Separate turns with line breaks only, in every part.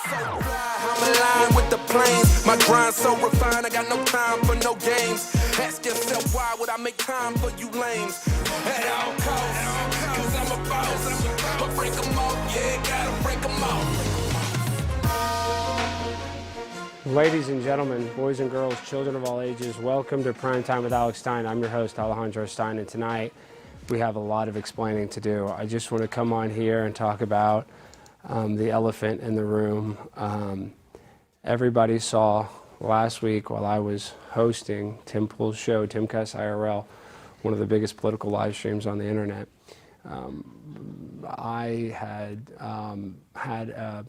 so fly, I'm aligned with the planes. My grind so refined, I got no time for no games. Ask yourself why would I make time for you lames? At all costs, cause I'm a boss. But break them off, yeah, gotta break them off.
Ladies and gentlemen, boys and girls, children of all ages, welcome to Prime Time with Alex Stein. I'm your host, Alejandro Stein, and tonight we have a lot of explaining to do. I just want to come on here and talk about the elephant in the room. Everybody saw last week while I was hosting Tim Pool's show, Timcast IRL, one of the biggest political live streams on the internet. I had had a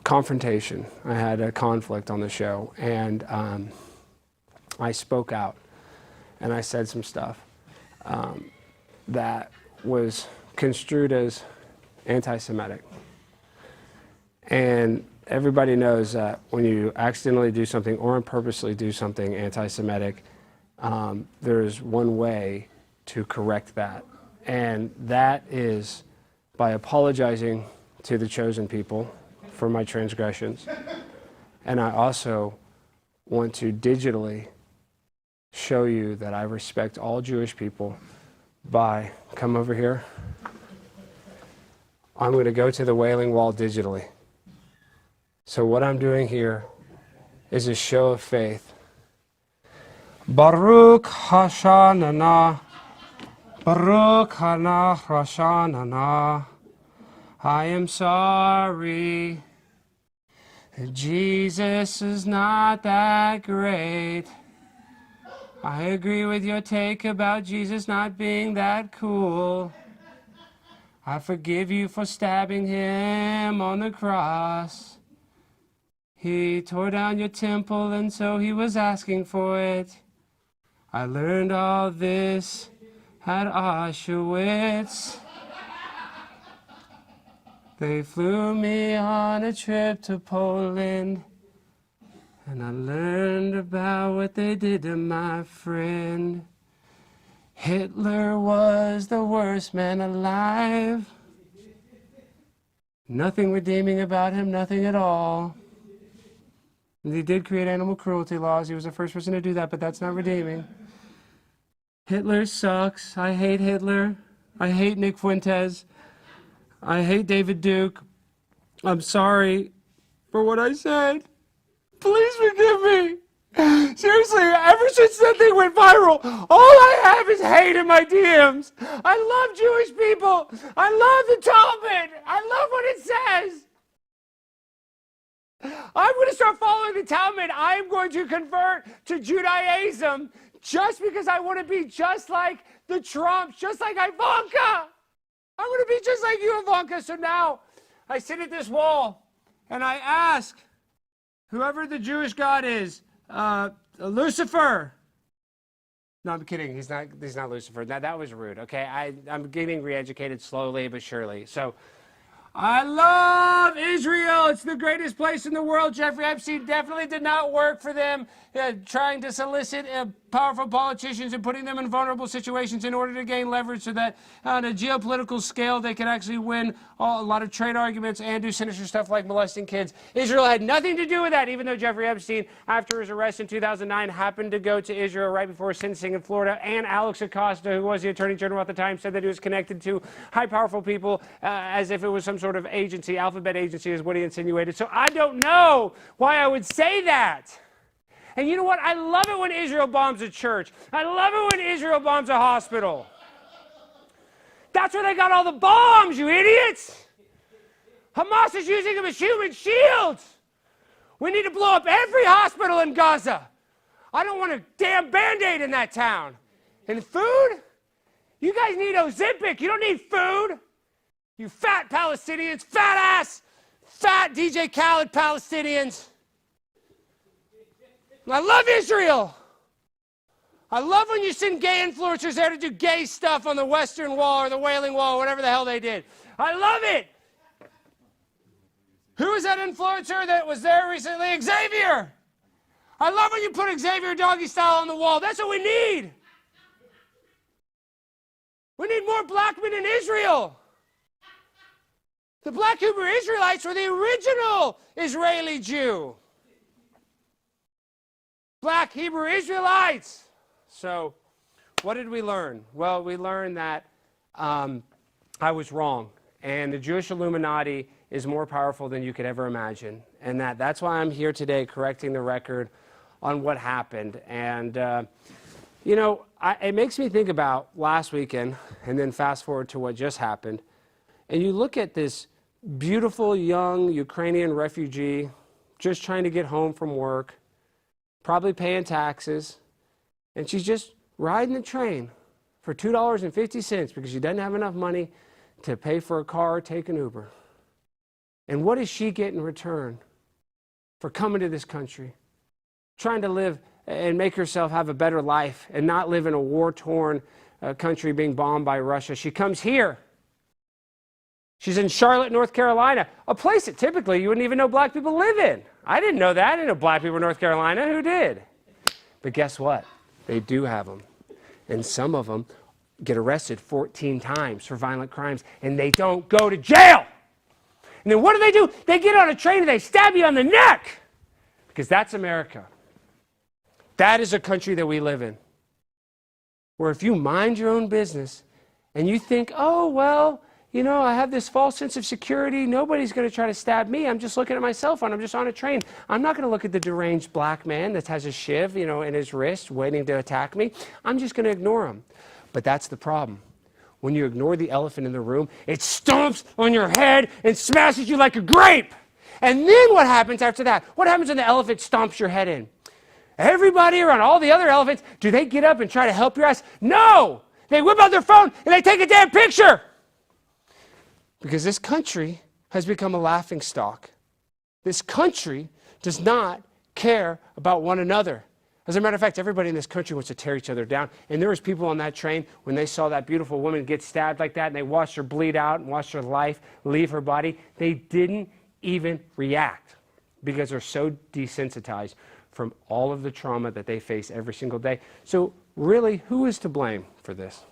confrontation. I had a conflict on the show, and I spoke out, and I said some stuff that was construed as anti-Semitic. And everybody knows that when you accidentally do something or purposely do something anti-Semitic, there is one way to correct that, and that is by apologizing to the chosen people for my transgressions. And I also want to digitally show you that I respect all Jewish people by, come over here, I'm going to go to the Wailing Wall digitally. So what I'm doing here is a show of faith. Baruch Hashanah, Baruch Hana Hashanah. I am sorry, Jesus is not that great. I agree with your take about Jesus not being that cool. I forgive you for stabbing him on the cross. He tore down your temple, and so he was asking for it. I learned all this at Auschwitz. They flew me on a trip to Poland, and I learned about what they did to my friend. Hitler was the worst man alive. Nothing redeeming about him, nothing at all. And he did create animal cruelty laws. He was the first person to do that, but that's not redeeming. Hitler sucks. I hate Hitler. I hate Nick Fuentes. I hate David Duke. I'm sorry for what I said. Please forgive me. Seriously, ever since that thing went viral, all I have is hate in my DMs. I love Jewish people. I love the Talmud. I love what it says. I'm going to start following the Talmud. I'm going to convert to Judaism just because I want to be just like the Trumps, just like Ivanka. I'm going to be just like you, Ivanka. So now I sit at this wall and I ask whoever the Jewish God is, Lucifer. No, I'm kidding. He's not Lucifer. That was rude. Okay, I'm getting re-educated slowly but surely. So I love Israel. It's the greatest place in the world. Jeffrey Epstein definitely did not work for them, trying to solicit powerful politicians and putting them in vulnerable situations in order to gain leverage so that on a geopolitical scale they could actually win a lot of trade arguments and do sinister stuff like molesting kids. Israel had nothing to do with that, even though Jeffrey Epstein, after his arrest in 2009, happened to go to Israel right before sentencing in Florida. And Alex Acosta, who was the Attorney General at the time, said that he was connected to high powerful people as if it was some sort of agency, alphabet agency is what he insinuated. So I don't know why I would say that. And you know what? I love it when Israel bombs a church. I love it when Israel bombs a hospital. That's where they got all the bombs, you idiots. Hamas is using them as human shields. We need to blow up every hospital in Gaza. I don't want a damn Band-Aid in that town. And food? You guys need Ozempic. You don't need food. You fat Palestinians, fat ass, fat DJ Khaled Palestinians. I love Israel. I love when you send gay influencers there to do gay stuff on the Western Wall or the Wailing Wall, whatever the hell they did. I love it. Who was that influencer that was there recently? Xavier. I love when you put Xavier doggy style on the wall. That's what we need. We need more black men in Israel. The black Hebrew Israelites were the original Israeli Jew. Black Hebrew Israelites. So what did we learn? Well, we learned that I was wrong, and the Jewish Illuminati is more powerful than you could ever imagine, and that's why I'm here today correcting the record on what happened. And you know, it makes me think about last weekend, and then fast forward to what just happened, and you look at this beautiful young Ukrainian refugee just trying to get home from work, probably paying taxes, and she's just riding the train for $2.50 because she doesn't have enough money to pay for a car or take an Uber. And what does she get in return for coming to this country, trying to live and make herself have a better life and not live in a war-torn country being bombed by Russia? She comes here. She's in Charlotte, North Carolina, a place that typically you wouldn't even know black people live in. I didn't know that. I didn't know black people in North Carolina. Who did? But guess what? They do have them. And some of them get arrested 14 times for violent crimes, and they don't go to jail. And then what do? They get on a train and they stab you on the neck. Because that's America. That is a country that we live in. Where if you mind your own business and you think, oh, well, you know, I have this false sense of security. Nobody's going to try to stab me. I'm just looking at my cell phone. I'm just on a train. I'm not going to look at the deranged black man that has a shiv, you know, in his wrist waiting to attack me. I'm just going to ignore him. But that's the problem. When you ignore the elephant in the room, it stomps on your head and smashes you like a grape. And then what happens after that? What happens when the elephant stomps your head in? Everybody around, all the other elephants, do they get up and try to help your ass? No! They whip out their phone and they take a damn picture! Because this country has become a laughingstock. This country does not care about one another. As a matter of fact, everybody in this country wants to tear each other down. And there was people on that train, when they saw that beautiful woman get stabbed like that, and they watched her bleed out and watched her life leave her body, they didn't even react because they're so desensitized from all of the trauma that they face every single day. So really, who is to blame for this?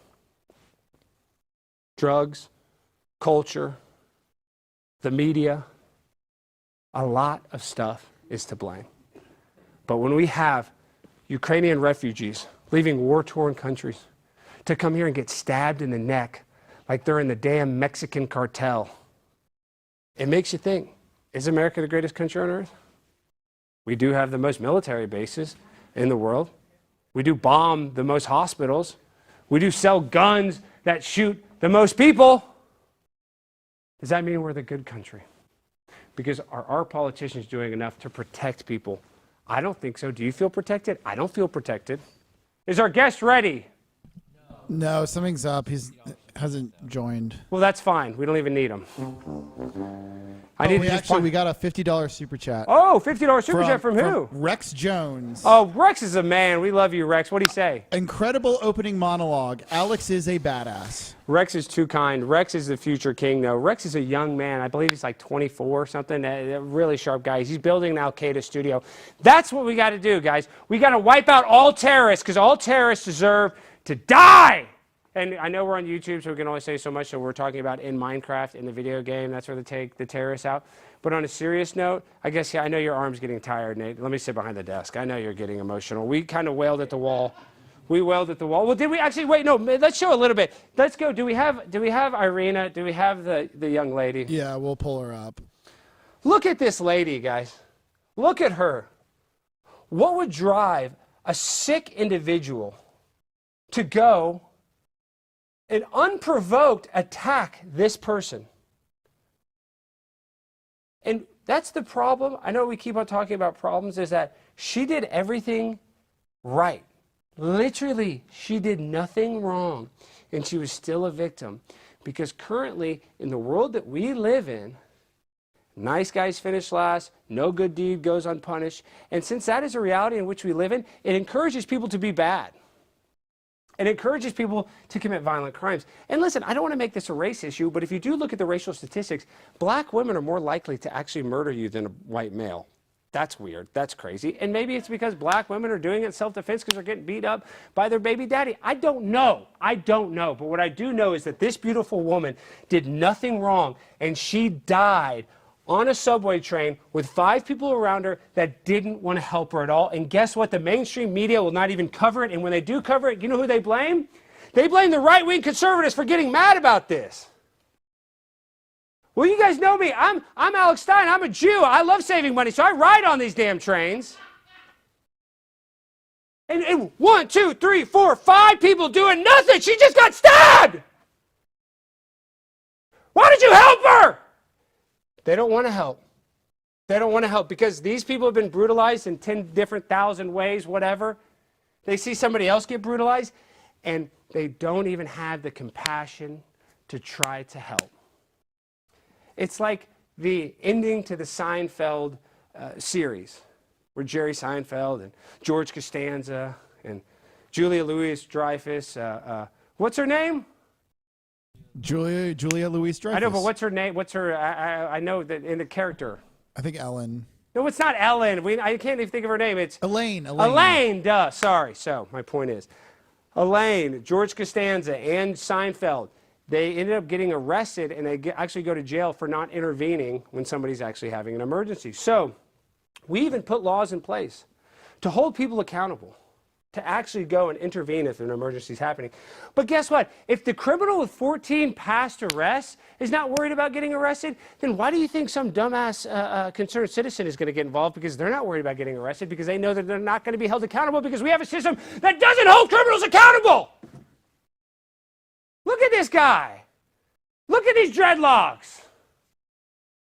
Drugs, culture, the media, a lot of stuff is to blame. But when we have Ukrainian refugees leaving war-torn countries to come here and get stabbed in the neck like they're in the damn Mexican cartel, it makes you think, is America the greatest country on earth? We do have the most military bases in the world. We do bomb the most hospitals. We do sell guns that shoot the most people. Does that mean we're the good country? Because are our politicians doing enough to protect people? I don't think so. Do you feel protected? I don't feel protected. Is our guest ready?
No, something's up. He hasn't joined.
Well, that's fine. We don't even need him.
We got a $50 super chat.
Oh, $50 super chat from who?
Rex Jones.
Oh, Rex is a man. We love you, Rex. What do you say?
Incredible opening monologue. Alex is a badass.
Rex is too kind. Rex is the future king, though. Rex is a young man. I believe he's like 24 or something. A really sharp guy. He's building an Al-Qaeda studio. That's what we got to do, guys. We got to wipe out all terrorists because all terrorists deserve to die. And I know we're on YouTube, so we can only say so much. So we're talking about in Minecraft, in the video game. That's where they take the terrorists out. But on a serious note, I guess, yeah, I know your arm's getting tired, Nate. Let me sit behind the desk. I know you're getting emotional. We kind of wailed at the wall. We wailed at the wall. Well, did we actually? Wait, no. Let's show a little bit. Let's go. Do we have Iryna? Do we have the young lady?
Yeah, we'll pull her up.
Look at this lady, guys. Look at her. What would drive a sick individual to go and unprovoked attack this person? And that's the problem. I know we keep on talking about problems, is that she did everything right. Literally, she did nothing wrong, and she was still a victim. Because currently, in the world that we live in, nice guys finish last, no good deed goes unpunished. And since that is a reality in which we live in, it encourages people to be bad. It encourages people to commit violent crimes. And listen, I don't want to make this a race issue, but if you do look at the racial statistics, black women are more likely to actually murder you than a white male. That's weird. That's crazy. And maybe it's because black women are doing it in self-defense because they're getting beat up by their baby daddy. I don't know. I don't know. But what I do know is that this beautiful woman did nothing wrong, and she died on a subway train with 5 people around her that didn't want to help her at all. And guess what? The mainstream media will not even cover it. And when they do cover it, you know who they blame? They blame the right-wing conservatives for getting mad about this. Well, you guys know me. I'm Alex Stein. I'm a Jew. I love saving money, so I ride on these damn trains. And 1, 2, 3, 4, 5 people doing nothing. She just got stabbed. Why did you help her? They don't want to help. They don't want to help because these people have been brutalized in 10 different thousand ways, whatever. They see somebody else get brutalized, and they don't even have the compassion to try to help. It's like the ending to the Seinfeld series, where Jerry Seinfeld and George Costanza and Julia Louis-Dreyfus, what's her name?
Julia Louis-Dreyfus.
I know, but what's her name? What's her? I know that in the character.
I think Ellen.
No, it's not Ellen. I can't even think of her name. It's
Elaine.
Elaine. Duh. Sorry. So my point is, Elaine, George Costanza, and Seinfeld. They ended up getting arrested, and they actually go to jail for not intervening when somebody's actually having an emergency. So we even put laws in place to hold people accountable, to actually go and intervene if an emergency is happening. But guess what? If the criminal with 14 past arrests is not worried about getting arrested, then why do you think some dumbass concerned citizen is going to get involved? Because they're not worried about getting arrested, because they know that they're not going to be held accountable, because we have a system that doesn't hold criminals accountable. Look at this guy. Look at these dreadlocks.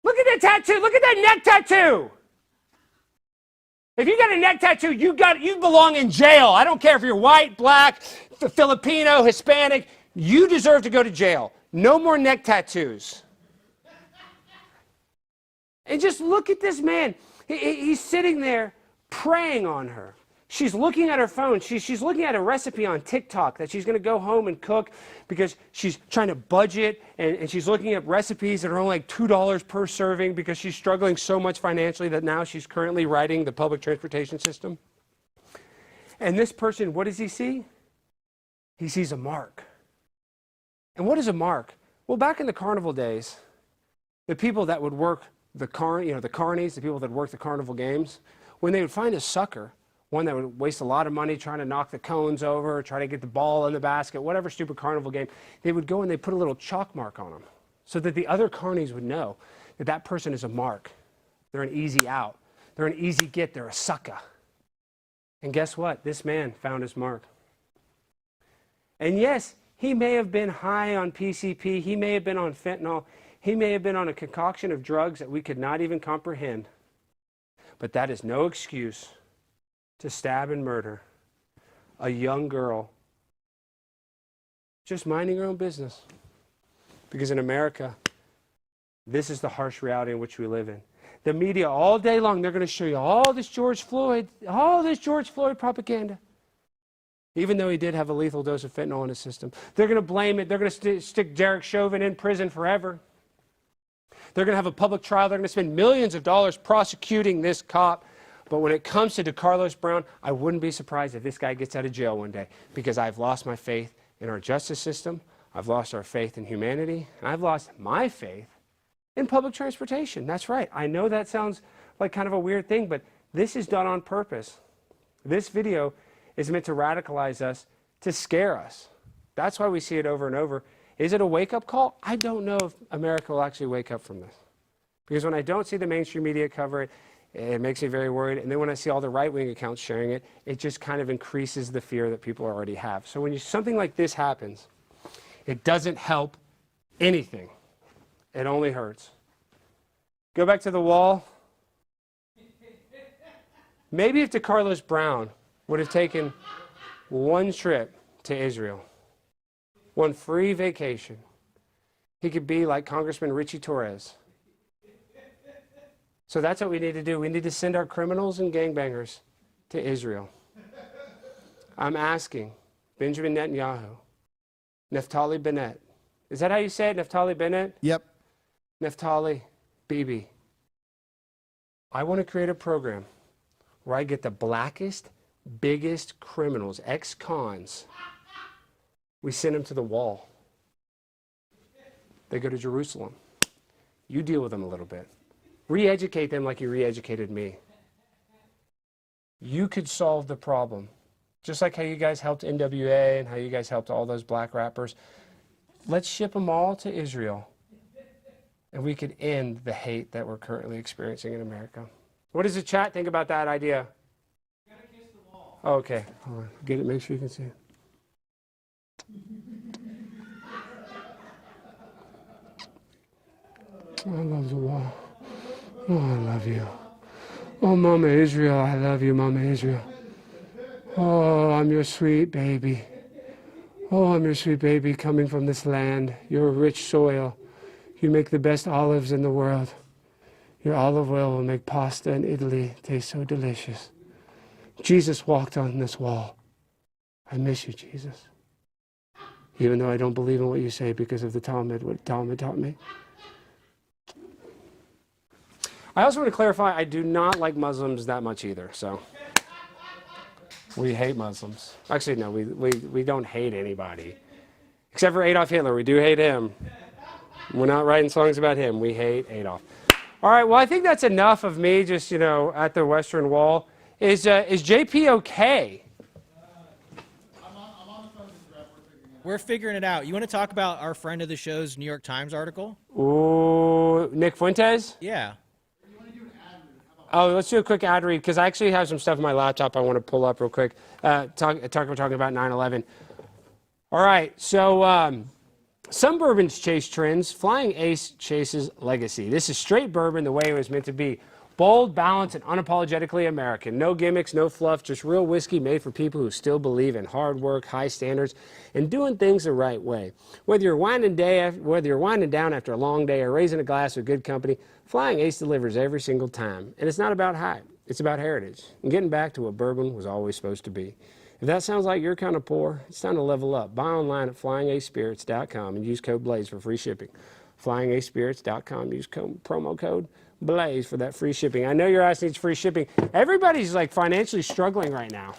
Look at that tattoo. Look at that neck tattoo. If you got a neck tattoo, you belong in jail. I don't care if you're white, black, Filipino, Hispanic. You deserve to go to jail. No more neck tattoos. And just look at this man. He's sitting there preying on her. She's looking at her phone. She's looking at a recipe on TikTok that she's going to go home and cook because she's trying to budget, and she's looking at recipes that are only like $2 per serving because she's struggling so much financially that now she's currently riding the public transportation system. And this person, what does he see? He sees a mark. And what is a mark? Well, back in the carnival days, the people that would work the carnies, the people that work the carnival games, when they would find a sucker, one that would waste a lot of money trying to knock the cones over, try to get the ball in the basket, whatever stupid carnival game, they would go and they put a little chalk mark on them so that the other carnies would know that that person is a mark. They're an easy out. They're an easy get. They're a sucker. And guess what? This man found his mark. And yes, he may have been high on PCP. He may have been on fentanyl. He may have been on a concoction of drugs that we could not even comprehend. But that is no excuse to stab and murder a young girl just minding her own business. Because in America, this is the harsh reality in which we live in. The media all day long, they're going to show you all this George Floyd propaganda. Even though he did have a lethal dose of fentanyl in his system. They're going to blame it. They're going to stick Derek Chauvin in prison forever. They're going to have a public trial. They're going to spend millions of dollars prosecuting this cop. But when it comes to Decarlos Brown, I wouldn't be surprised if this guy gets out of jail one day, because I've lost my faith in our justice system. I've lost our faith in humanity. And I've lost my faith in public transportation. That's right. I know that sounds like kind of a weird thing, but this is done on purpose. This video is meant to radicalize us, to scare us. That's why we see it over and over. Is it a wake-up call? I don't know if America will actually wake up from this. Because when I don't see the mainstream media cover it, it makes me very worried. And then when I see all the right-wing accounts sharing it, it just kind of increases the fear that people already have. So when something like this happens, it doesn't help anything. It only hurts. Go back to the wall. Maybe if Decarlos Brown would have taken one trip to Israel, one free vacation, he could be like Congressman Richie Torres. So that's what we need to do. We need to send our criminals and gangbangers to Israel. I'm asking Benjamin Netanyahu, Naftali Bennett. Is that how you say it, Naftali Bennett?
Yep.
Naftali Bibi. I want to create a program where I get the blackest, biggest criminals, ex-cons. We send them to the wall. They go to Jerusalem. You deal with them a little bit. Re-educate them like you re-educated me. You could solve the problem. Just like how you guys helped NWA and how you guys helped all those black rappers. Let's ship them all to Israel. And we could end the hate that we're currently experiencing in America. What does the chat think about that idea? You gotta kiss the wall. Oh, okay. Hold on. Get it, make sure you can see it. I love the wall. Oh, I love you. Oh, Mama Israel, I love you, Mama Israel. Oh, I'm your sweet baby. Oh, I'm your sweet baby coming from this land. You're a rich soil. You make the best olives in the world. Your olive oil will make pasta in Italy taste so delicious. Jesus walked on this wall. I miss you, Jesus. Even though I don't believe in what you say because of the Talmud, what Talmud taught me. I also want to clarify, I do not like Muslims that much either, so. We hate Muslims. Actually, no, we don't hate anybody. Except for Adolf Hitler, we do hate him. We're not writing songs about him, we hate Adolf. All right, well, I think that's enough of me just, at the Western Wall. Is JP okay?
I'm on the phone with Rep.
We're figuring it out. You want to talk about our friend of the show's New York Times article?
Ooh, Nick Fuentes?
Yeah.
Oh, let's do a quick ad read, because I actually have some stuff on my laptop I want to pull up real quick. We're talking about 9/11. All right, so some bourbons chase trends. Flying Ace chases legacy. This is straight bourbon the way it was meant to be. Bold, balanced, and unapologetically American. No gimmicks, no fluff, just real whiskey made for people who still believe in hard work, high standards, and doing things the right way. Whether you're winding down after a long day or raising a glass with good company, Flying Ace delivers every single time. And it's not about hype, it's about heritage and getting back to what bourbon was always supposed to be. If that sounds like you're kind of poor, it's time to level up. Buy online at flyingacespirits.com and use code BLAZE for free shipping. Flyingacespirits.com, use promo code BLAZE for that free shipping. I know your ass needs free shipping. Everybody's like financially struggling right now.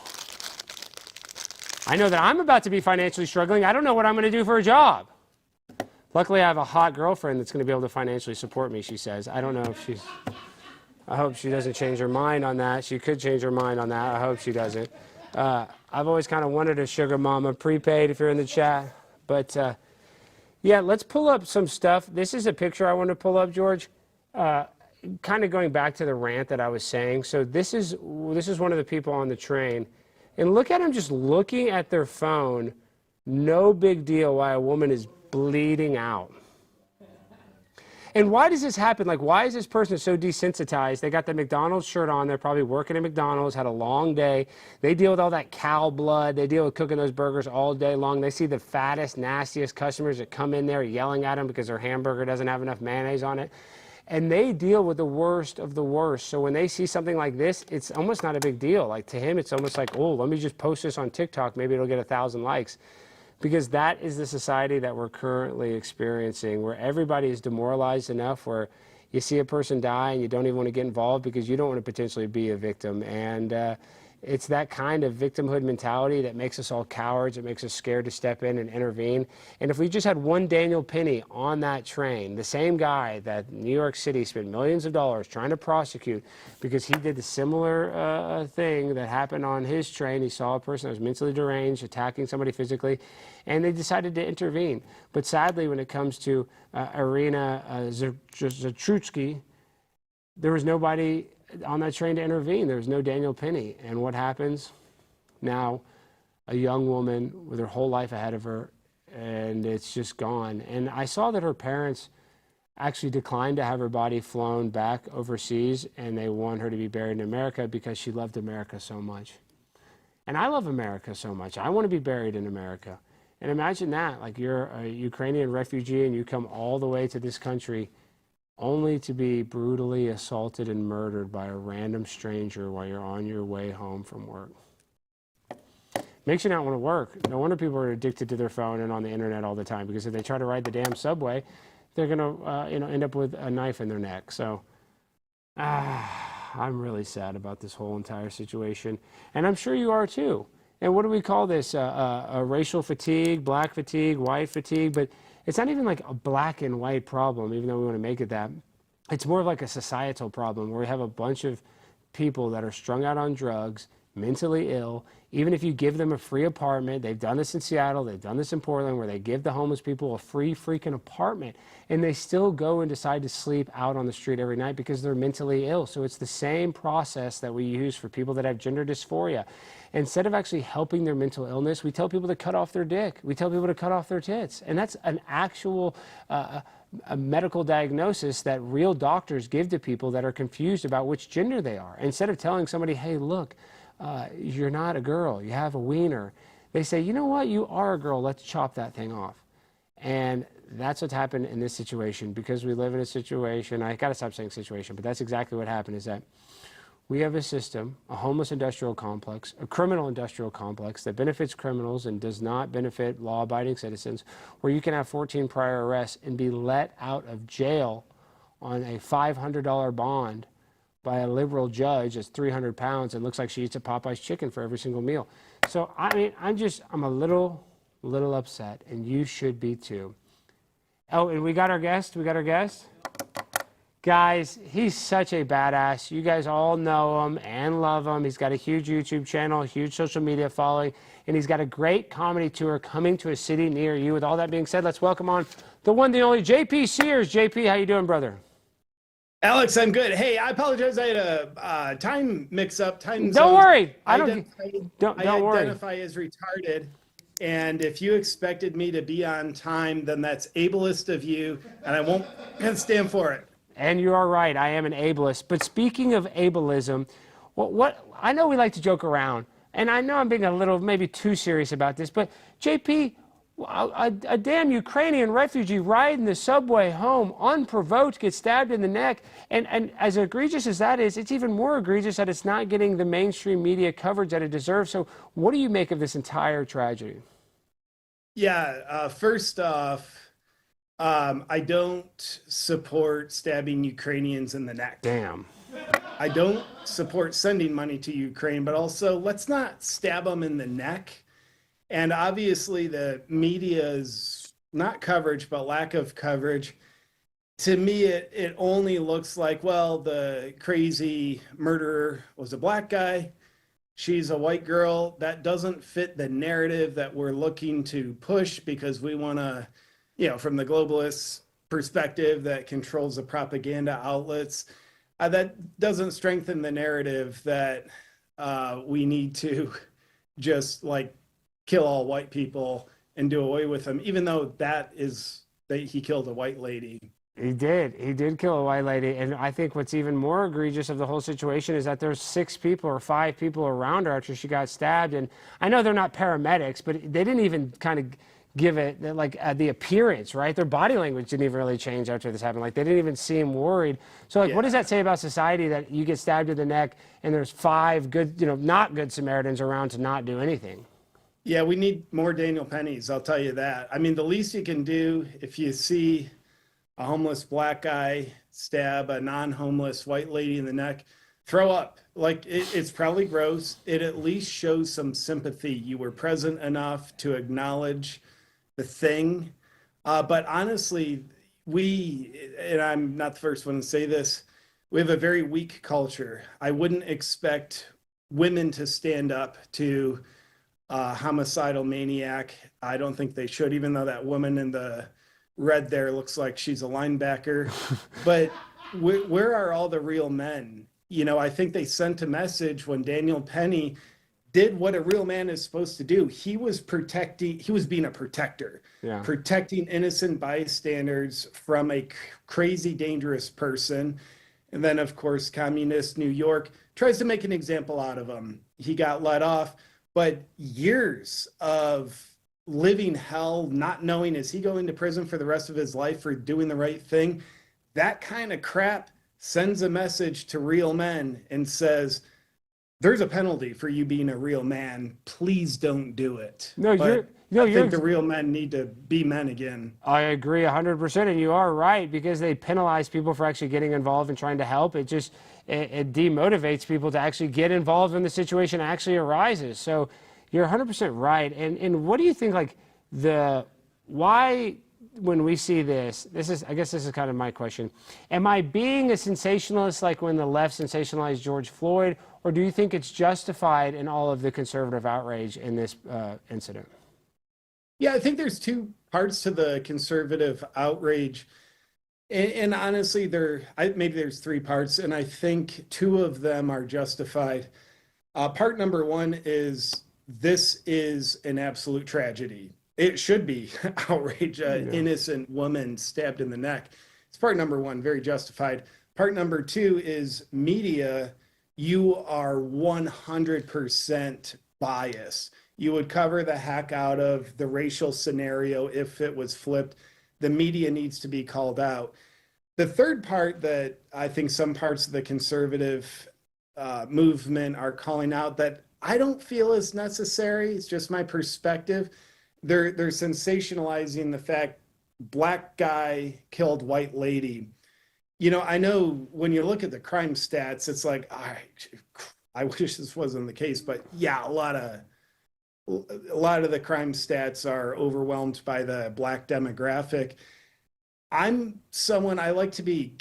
I know that I'm about to be financially struggling. I don't know what I'm going to do for a job. Luckily, I have a hot girlfriend that's going to be able to financially support me, she says. I don't know if she's... I hope she doesn't change her mind on that. She could change her mind on that. I hope she doesn't. I've always kind of wanted a sugar mama, prepaid if you're in the chat. But yeah, let's pull up some stuff. This is a picture I want to pull up, George. Kind of going back to the rant that I was saying. So this is one of the people on the train. And look at them just looking at their phone. No big deal why a woman is bleeding out. And why does this happen? Like, why is this person so desensitized? They got the McDonald's shirt on. They're probably working at McDonald's, had a long day. They deal with all that cow blood. They deal with cooking those burgers all day long. They see the fattest, nastiest customers that come in there yelling at them because their hamburger doesn't have enough mayonnaise on it. And they deal with the worst of the worst. So when they see something like this, it's almost not a big deal. Like, to him, it's almost like, oh, let me just post this on TikTok. Maybe it'll get 1,000 likes. Because that is the society that we're currently experiencing, where everybody is demoralized enough where you see a person die and you don't even want to get involved because you don't want to potentially be a victim. And it's that kind of victimhood mentality that makes us all cowards. It makes us scared to step in and intervene. And if we just had one Daniel Penny on that train, the same guy that New York City spent millions of dollars trying to prosecute because he did the similar thing that happened on his train. He saw a person that was mentally deranged attacking somebody physically, and they decided to intervene. But sadly, when it comes to Iryna Zarutska, there was nobody on that train to intervene. There was no Daniel Penny. And what happens? Now, a young woman with her whole life ahead of her, and it's just gone. And I saw that her parents actually declined to have her body flown back overseas, and they want her to be buried in America because she loved America so much. And I love America so much. I want to be buried in America. And imagine that, like, you're a Ukrainian refugee and you come all the way to this country only to be brutally assaulted and murdered by a random stranger while you're on your way home from work. Makes you not want to work. No wonder people are addicted to their phone and on the internet all the time, because if they try to ride the damn subway, they're going to end up with a knife in their neck. So I I'm really sad about this whole entire situation, and I'm sure you are too. And what do we call this? A racial fatigue, black fatigue, white fatigue, but it's not even like a black and white problem, even though we want to make it that. It's more of like a societal problem where we have a bunch of people that are strung out on drugs, mentally ill. Even if you give them a free apartment, they've done this in Seattle, they've done this in Portland, where they give the homeless people a free freaking apartment, and they still go and decide to sleep out on the street every night because they're mentally ill. So it's the same process that we use for people that have gender dysphoria. Instead of actually helping their mental illness, we tell people to cut off their dick. We tell people to cut off their tits. And that's an actual a medical diagnosis that real doctors give to people that are confused about which gender they are. Instead of telling somebody, hey, look, you're not a girl, you have a wiener, they say, you know what, you are a girl, let's chop that thing off. And that's what's happened in this situation, because we live in a situation, I gotta stop saying situation, but that's exactly what happened, is that we have a system, a homeless industrial complex, a criminal industrial complex that benefits criminals and does not benefit law-abiding citizens, where you can have 14 prior arrests and be let out of jail on a $500 bond by a liberal judge that's 300 pounds and looks like she eats a Popeye's chicken for every single meal. So, I mean, I'm a little upset, and you should be too. Oh, and we got our guest. Guys, he's such a badass. You guys all know him and love him. He's got a huge YouTube channel, a huge social media following, and he's got a great comedy tour coming to a city near you. With all that being said, let's welcome on the one, the only JP Sears. JP, how you doing, brother?
Alex, I'm good. Hey, I apologize. I had a time mix-up. Don't
worry.
Don't
worry.
Identify as retarded. And if you expected me to be on time, then that's ableist of you, and I won't stand for it.
And you are right. I am an ableist. But speaking of ableism, what I know we like to joke around, and I know I'm being a little maybe too serious about this, but JP, a damn Ukrainian refugee riding the subway home unprovoked gets stabbed in the neck. And as egregious as that is, it's even more egregious that it's not getting the mainstream media coverage that it deserves. So what do you make of this entire tragedy?
Yeah, first off, I don't support stabbing Ukrainians in the neck.
Damn.
I don't support sending money to Ukraine, but also let's not stab them in the neck. And obviously the media's not coverage, but lack of coverage. To me, it only looks like, well, the crazy murderer was a black guy. She's a white girl. That doesn't fit the narrative that we're looking to push, because we want to, from the globalist perspective that controls the propaganda outlets, that doesn't strengthen the narrative that we need to just kill all white people and do away with them, even though that he killed a white lady.
He did kill a white lady. And I think what's even more egregious of the whole situation is that there's 6 people or 5 people around her after she got stabbed. And I know they're not paramedics, but they didn't even kind of give it the appearance, right? Their body language didn't even really change after this happened. They didn't even seem worried. So what does that say about society, that you get stabbed in the neck and there's 5 good, not good Samaritans around to not do anything?
Yeah, we need more Daniel Pennies, I'll tell you that. I mean, the least you can do if you see a homeless black guy stab a non-homeless white lady in the neck, throw up. It's probably gross. It at least shows some sympathy. You were present enough to acknowledge the thing. But honestly, and I'm not the first one to say this, we have a very weak culture. I wouldn't expect women to stand up to a homicidal maniac. I don't think they should, even though that woman in the red there looks like she's a linebacker. But where are all the real men? I think they sent a message when Daniel Penny did what a real man is supposed to do. He was being a protector, protecting innocent bystanders from a crazy, dangerous person. And then, of course, communist New York tries to make an example out of him. He got let off, but years of living hell, not knowing, is he going to prison for the rest of his life for doing the right thing? That kind of crap sends a message to real men and says, there's a penalty for you being a real man. Please don't do it.
No, No,
I think the real men need to be men again.
I agree 100%, and you are right, because they penalize people for actually getting involved and trying to help. It demotivates people to actually get involved when the situation actually arises. So you're 100% right. And what do you think, like, why, when we see this, I guess this is kind of my question. Am I being a sensationalist like when the left sensationalized George Floyd, or do you think it's justified in all of the conservative outrage in this incident?
Yeah, I think there's two parts to the conservative outrage. And honestly, maybe there's three parts, and I think two of them are justified. Part number one is this is an absolute tragedy. It should be outrage. Innocent woman stabbed in the neck. It's part number one, very justified. Part number two is media. You are 100% biased. You would cover the heck out of the racial scenario if it was flipped. The media needs to be called out. The third part that I think some parts of the conservative movement are calling out that I don't feel is necessary, it's just my perspective. They're sensationalizing the fact black guy killed white lady. You know, I know when you look at the crime stats, it's like, I wish this wasn't the case, but yeah, a lot of the crime stats are overwhelmed by the black demographic. I'm someone, I like to be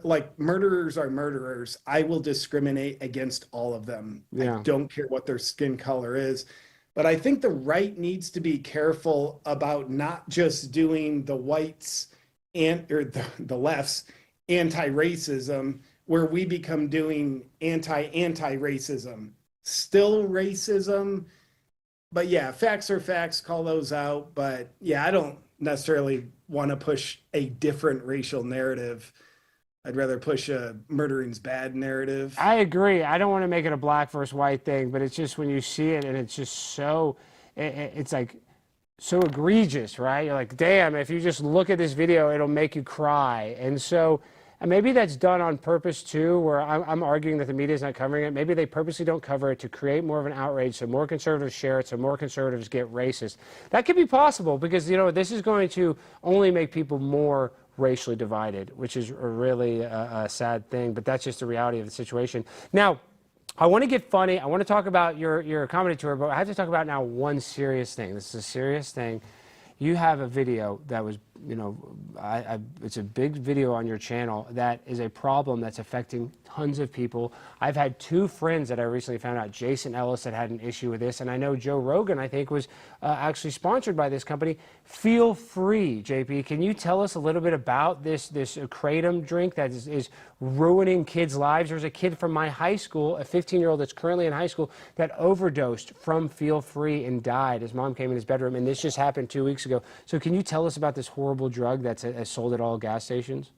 like, murderers are murderers. I will discriminate against all of them. Yeah. I don't care what their skin color is. But I think the right needs to be careful about not just doing the whites or the left's anti-racism, where we become doing anti-racism. Still racism, but yeah, facts are facts, call those out. But yeah, I don't necessarily want to push a different racial narrative. I'd rather push a murdering's bad narrative.
I agree. I don't want to make it a black versus white thing, but it's just when you see it and it's just so, it's like so egregious, right? You're like, damn, if you just look at this video, it'll make you cry. And so, and maybe that's done on purpose too, where I'm arguing that the media is not covering it. Maybe they purposely don't cover it to create more of an outrage, so more conservatives share it, so more conservatives get racist. That could be possible because, you know, this is going to only make people more racially divided, which is really a sad thing, but that's just the reality of the situation. Now, I want to get funny. I want to talk about your comedy tour, but I have to talk about now one serious thing. This is a serious thing. You have a video that was, you know, it's a big video on your channel that is a problem that's affecting tons of people. I've had two friends that I recently found out, Jason Ellis, that had an issue with this, and I know Joe Rogan, I think, was actually sponsored by this company, FeelFree. JP, can you tell us a little bit about this kratom drink that is ruining kids' lives? There's a kid from my high school, a 15-year-old that's currently in high school, that overdosed from FeelFree and died. His mom came in his bedroom, and this just happened 2 weeks ago. So can you tell us about this horrible drug that's sold at all gas stations?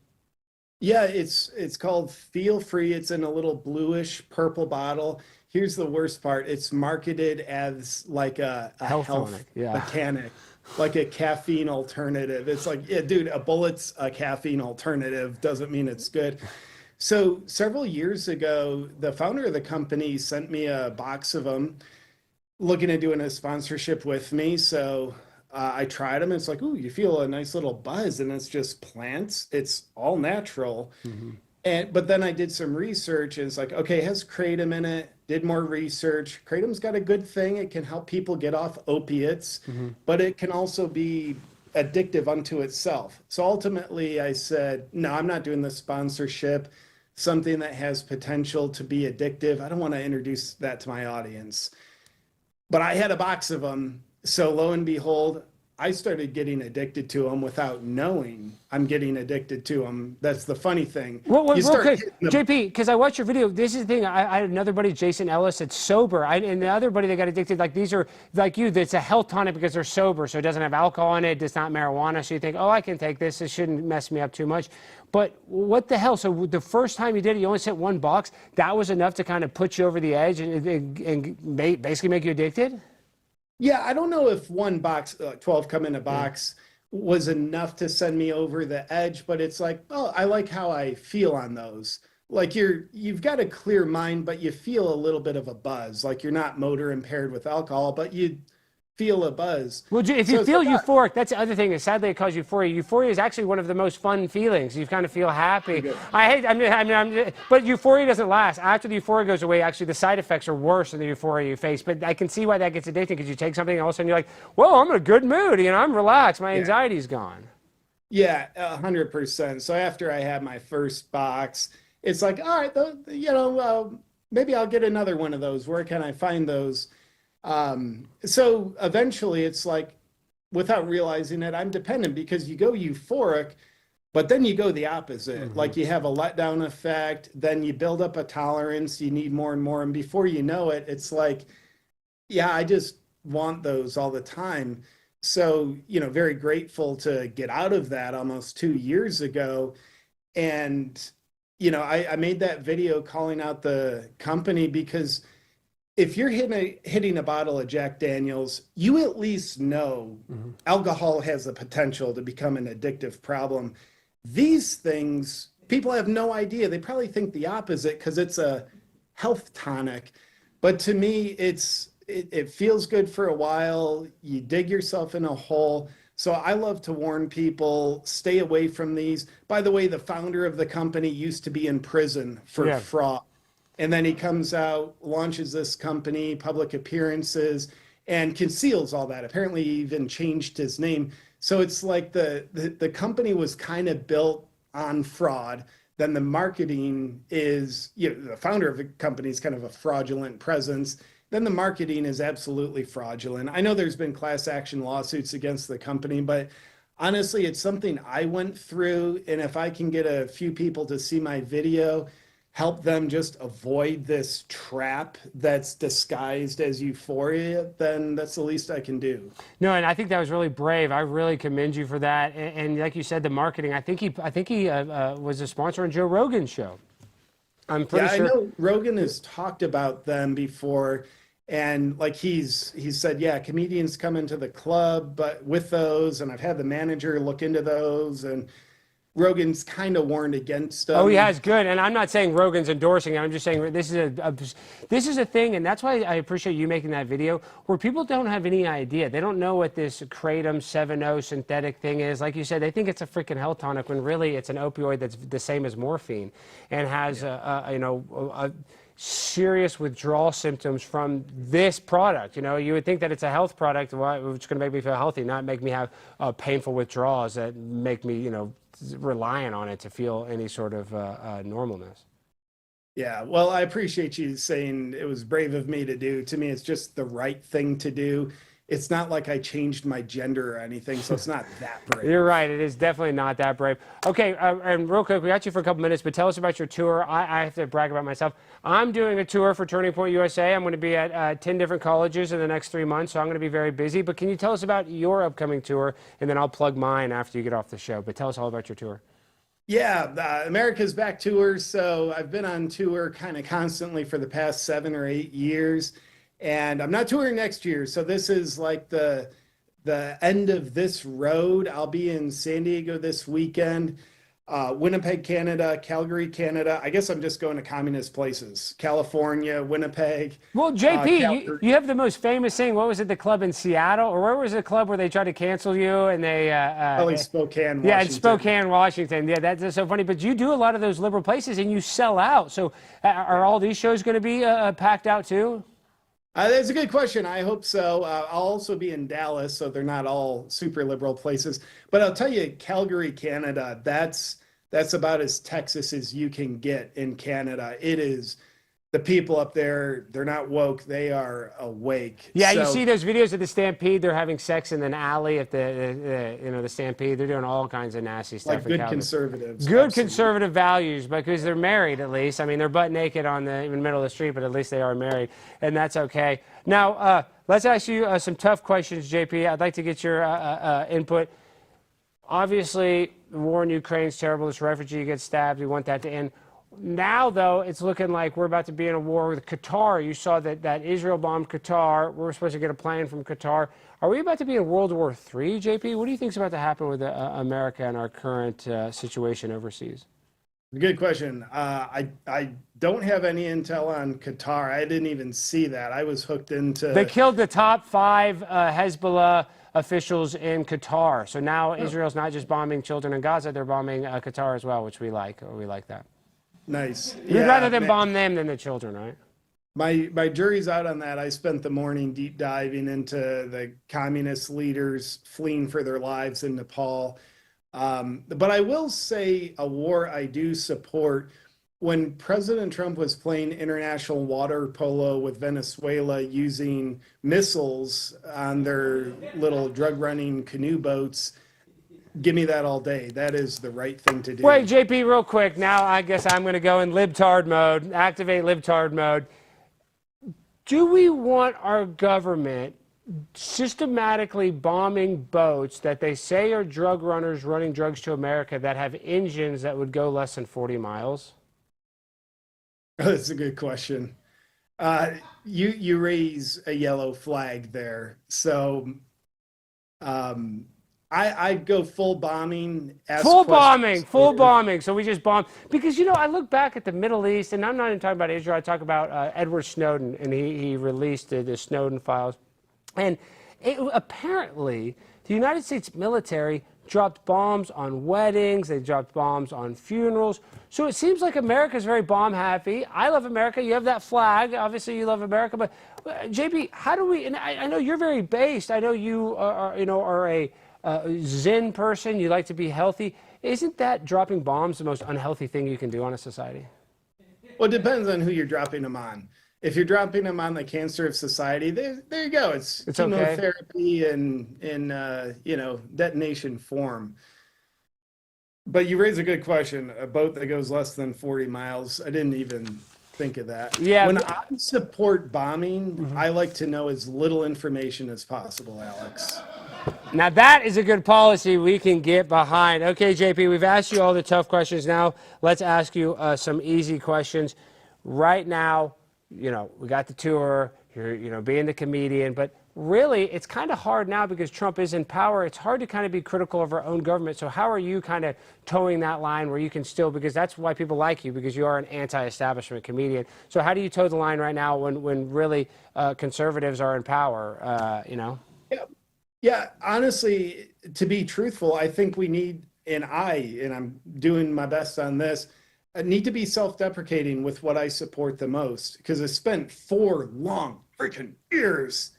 Yeah, it's called FeelFree. It's in a little bluish purple bottle. Here's the worst part. It's marketed as like a health mechanic, like a caffeine alternative. It's like, yeah, dude, a bullet's a caffeine alternative. Doesn't mean it's good. So several years ago, the founder of the company sent me a box of them, looking at doing a sponsorship with me. So I tried them. And it's like, ooh, you feel a nice little buzz, and it's just plants. It's all natural. Mm-hmm. But then I did some research, and it's like, okay, it has kratom in it. Did more research. Kratom's got a good thing. It can help people get off opiates, mm-hmm. but it can also be addictive unto itself. So ultimately, I said, no, I'm not doing the sponsorship. Something that has potential to be addictive, I don't want to introduce that to my audience. But I had a box of them. So lo and behold, I started getting addicted to them without knowing I'm getting addicted to them. That's the funny thing.
Well, JP, because I watched your video. This is the thing. I had another buddy, Jason Ellis, that's sober. And the other buddy that got addicted, like these are like you, that's a health tonic because they're sober. So it doesn't have alcohol in it. It's not marijuana. So you think, oh, I can take this. It shouldn't mess me up too much. But what the hell? So the first time you did it, you only sent one box. That was enough to kind of put you over the edge and basically make you addicted?
Yeah, I don't know if one box, 12 come in a box, was enough to send me over the edge, but it's like, oh, I like how I feel on those. Like you've got a clear mind, but you feel a little bit of a buzz. Like you're not motor impaired with alcohol, but you feel a buzz.
Well, if
So
you
it's
feel
like,
euphoric, that's the other thing. Is sadly it causes euphoria. Euphoria is actually one of the most fun feelings. You kind of feel happy. But euphoria doesn't last. After the euphoria goes away, actually the side effects are worse than the euphoria you face. But I can see why that gets addicting, because you take something and all of a sudden you're like, whoa, I'm in a good mood. You know, I'm relaxed. My anxiety's gone.
yeah, 100%. So after I had my first box, it's like, all right, you know, maybe I'll get another one of those. Where can I find those? So eventually it's like, without realizing it, I'm dependent, because you go euphoric, but then you go the opposite. Like you have a letdown effect, then you build up a tolerance, you need more and more. And before you know it, it's like, yeah, I just want those all the time. So, you know, very grateful to get out of that almost 2 years ago. And, you know, I made that video calling out the company, because if you're hitting a bottle of Jack Daniels, you at least know alcohol has the potential to become an addictive problem. These things, people have no idea. They probably think the opposite because it's a health tonic. But to me, it feels good for a while. You dig yourself in a hole. So I love to warn people, stay away from these. By the way, the founder of the company used to be in prison for fraud. And then he comes out, launches this company, public appearances, and conceals all that. Apparently, he even changed his name. So it's like the company was kind of built on fraud. Then the marketing is, you know, the founder of the company is kind of a fraudulent presence. Then the marketing is absolutely fraudulent. I know there's been class action lawsuits against the company, but honestly, it's something I went through. And if I can get a few people to see my video, help them just avoid this trap that's disguised as euphoria, then that's the least I can do.
No, and I think that was really brave. I really commend you for that. And like you said, the marketing. I think he was a sponsor on Joe Rogan's show. I'm pretty sure.
I know Rogan has talked about them before, and like he's said, yeah, comedians come into the club, but with those, and I've had the manager look into those, and Rogan's kind of warned against them.
Oh, he has, good. And I'm not saying Rogan's endorsing it. I'm just saying this is a thing, and that's why I appreciate you making that video, where people don't have any idea. They don't know what this Kratom 7.0 synthetic thing is. Like you said, they think it's a freaking health tonic, when really it's an opioid that's the same as morphine, and has serious withdrawal symptoms from this product. You know, you would think that it's a health product, which is going to make me feel healthy, not make me have painful withdrawals that make me, you know, reliant on it to feel any sort of normalness.
Yeah, well, I appreciate you saying it was brave of me to do. To me, it's just the right thing to do. It's not like I changed my gender or anything, so it's not that brave.
You're right. It is definitely not that brave. Okay, and real quick, we got you for a couple minutes, but tell us about your tour. I have to brag about myself. I'm doing a tour for Turning Point USA. I'm going to be at 10 different colleges in the next 3 months, so I'm going to be very busy. But can you tell us about your upcoming tour, and then I'll plug mine after you get off the show. But tell us all about your tour.
Yeah, America's Back tour. So I've been on tour kind of constantly for the past 7 or 8 years. And I'm not touring next year. So this is like the end of this road. I'll be in San Diego this weekend, Winnipeg, Canada, Calgary, Canada. I guess I'm just going to communist places. California, Winnipeg.
Well, JP, you have the most famous thing. What was it, the club in Seattle? Or where was the club where they tried to cancel you and they...
Probably Spokane, Washington.
Yeah, in Spokane, Washington. Yeah, that's so funny. But you do a lot of those liberal places and you sell out. So are all these shows going to be packed out too?
That's a good question. I hope so. I'll also be in Dallas, so they're not all super liberal places. But I'll tell you, Calgary, Canada, that's about as Texas as you can get in Canada. It is, the people up there, they're not woke, they are awake.
Yeah, so, you see those videos of the Stampede, they're having sex in an alley at the Stampede. They're doing all kinds of nasty stuff.
Like good conservatives.
Good conservative values, because they're married at least. I mean, they're butt naked in the middle of the street, but at least they are married, and that's okay. Now, let's ask you some tough questions, JP. I'd like to get your input. Obviously, the war in Ukraine is terrible. This refugee gets stabbed. We want that to end. Now, though, it's looking like we're about to be in a war with Qatar. You saw that Israel bombed Qatar. We're supposed to get a plane from Qatar. Are we about to be in World War III, JP? What do you think is about to happen with America and our current situation overseas?
Good question. I don't have any intel on Qatar. I didn't even see that. I was hooked into.
They killed the top 5 Hezbollah officials in Qatar. So now Israel's not just bombing children in Gaza, they're bombing Qatar as well, which we like. Or we like that.
Nice.
We'd rather them bomb them than the children, right?
My jury's out on that. I spent the morning deep diving into the communist leaders fleeing for their lives in Nepal. But I will say a war I do support. When President Trump was playing international water polo with Venezuela using missiles on their little drug running canoe boats, give me that all day. That is the right thing to do.
Wait, JP, real quick. Now I guess I'm going to go in libtard mode, activate libtard mode. Do we want our government systematically bombing boats that they say are drug runners running drugs to America that have engines that would go less than 40 miles?
That's a good question. You raise a yellow flag there. So I'd go full bombing.
Full bombing. So we just bomb. Because, I look back at the Middle East, and I'm not even talking about Israel. I talk about Edward Snowden, and he released the Snowden files. And apparently, the United States military dropped bombs on weddings. They dropped bombs on funerals. So it seems like America's very bomb happy. I love America. You have that flag. Obviously, you love America. But, JP, how do we, and I know you're very based. I know you are a Zen person. You like to be healthy. Isn't that dropping bombs the most unhealthy thing you can do on a society?
Well, it depends on who you're dropping them on. If you're dropping them on the cancer of society, there you go. It's chemotherapy
okay.
in detonation form. But you raise a good question. A boat that goes less than 40 miles. I didn't even think of that.
Yeah.
When I support bombing, I like to know as little information as possible, Alex.
Now that is a good policy we can get behind. Okay, JP, we've asked you all the tough questions. Now let's ask you some easy questions. Right now, we got the tour, you're being the comedian, but really it's kind of hard now because Trump is in power. It's hard to kind of be critical of our own government. So how are you kind of towing that line where you can still, because that's why people like you, because you are an anti-establishment comedian. So how do you toe the line right now when really conservatives are in power,
Yeah, honestly, to be truthful, I think we need, and I'm doing my best on this, I need to be self-deprecating with what I support the most, because I spent 4 long freaking years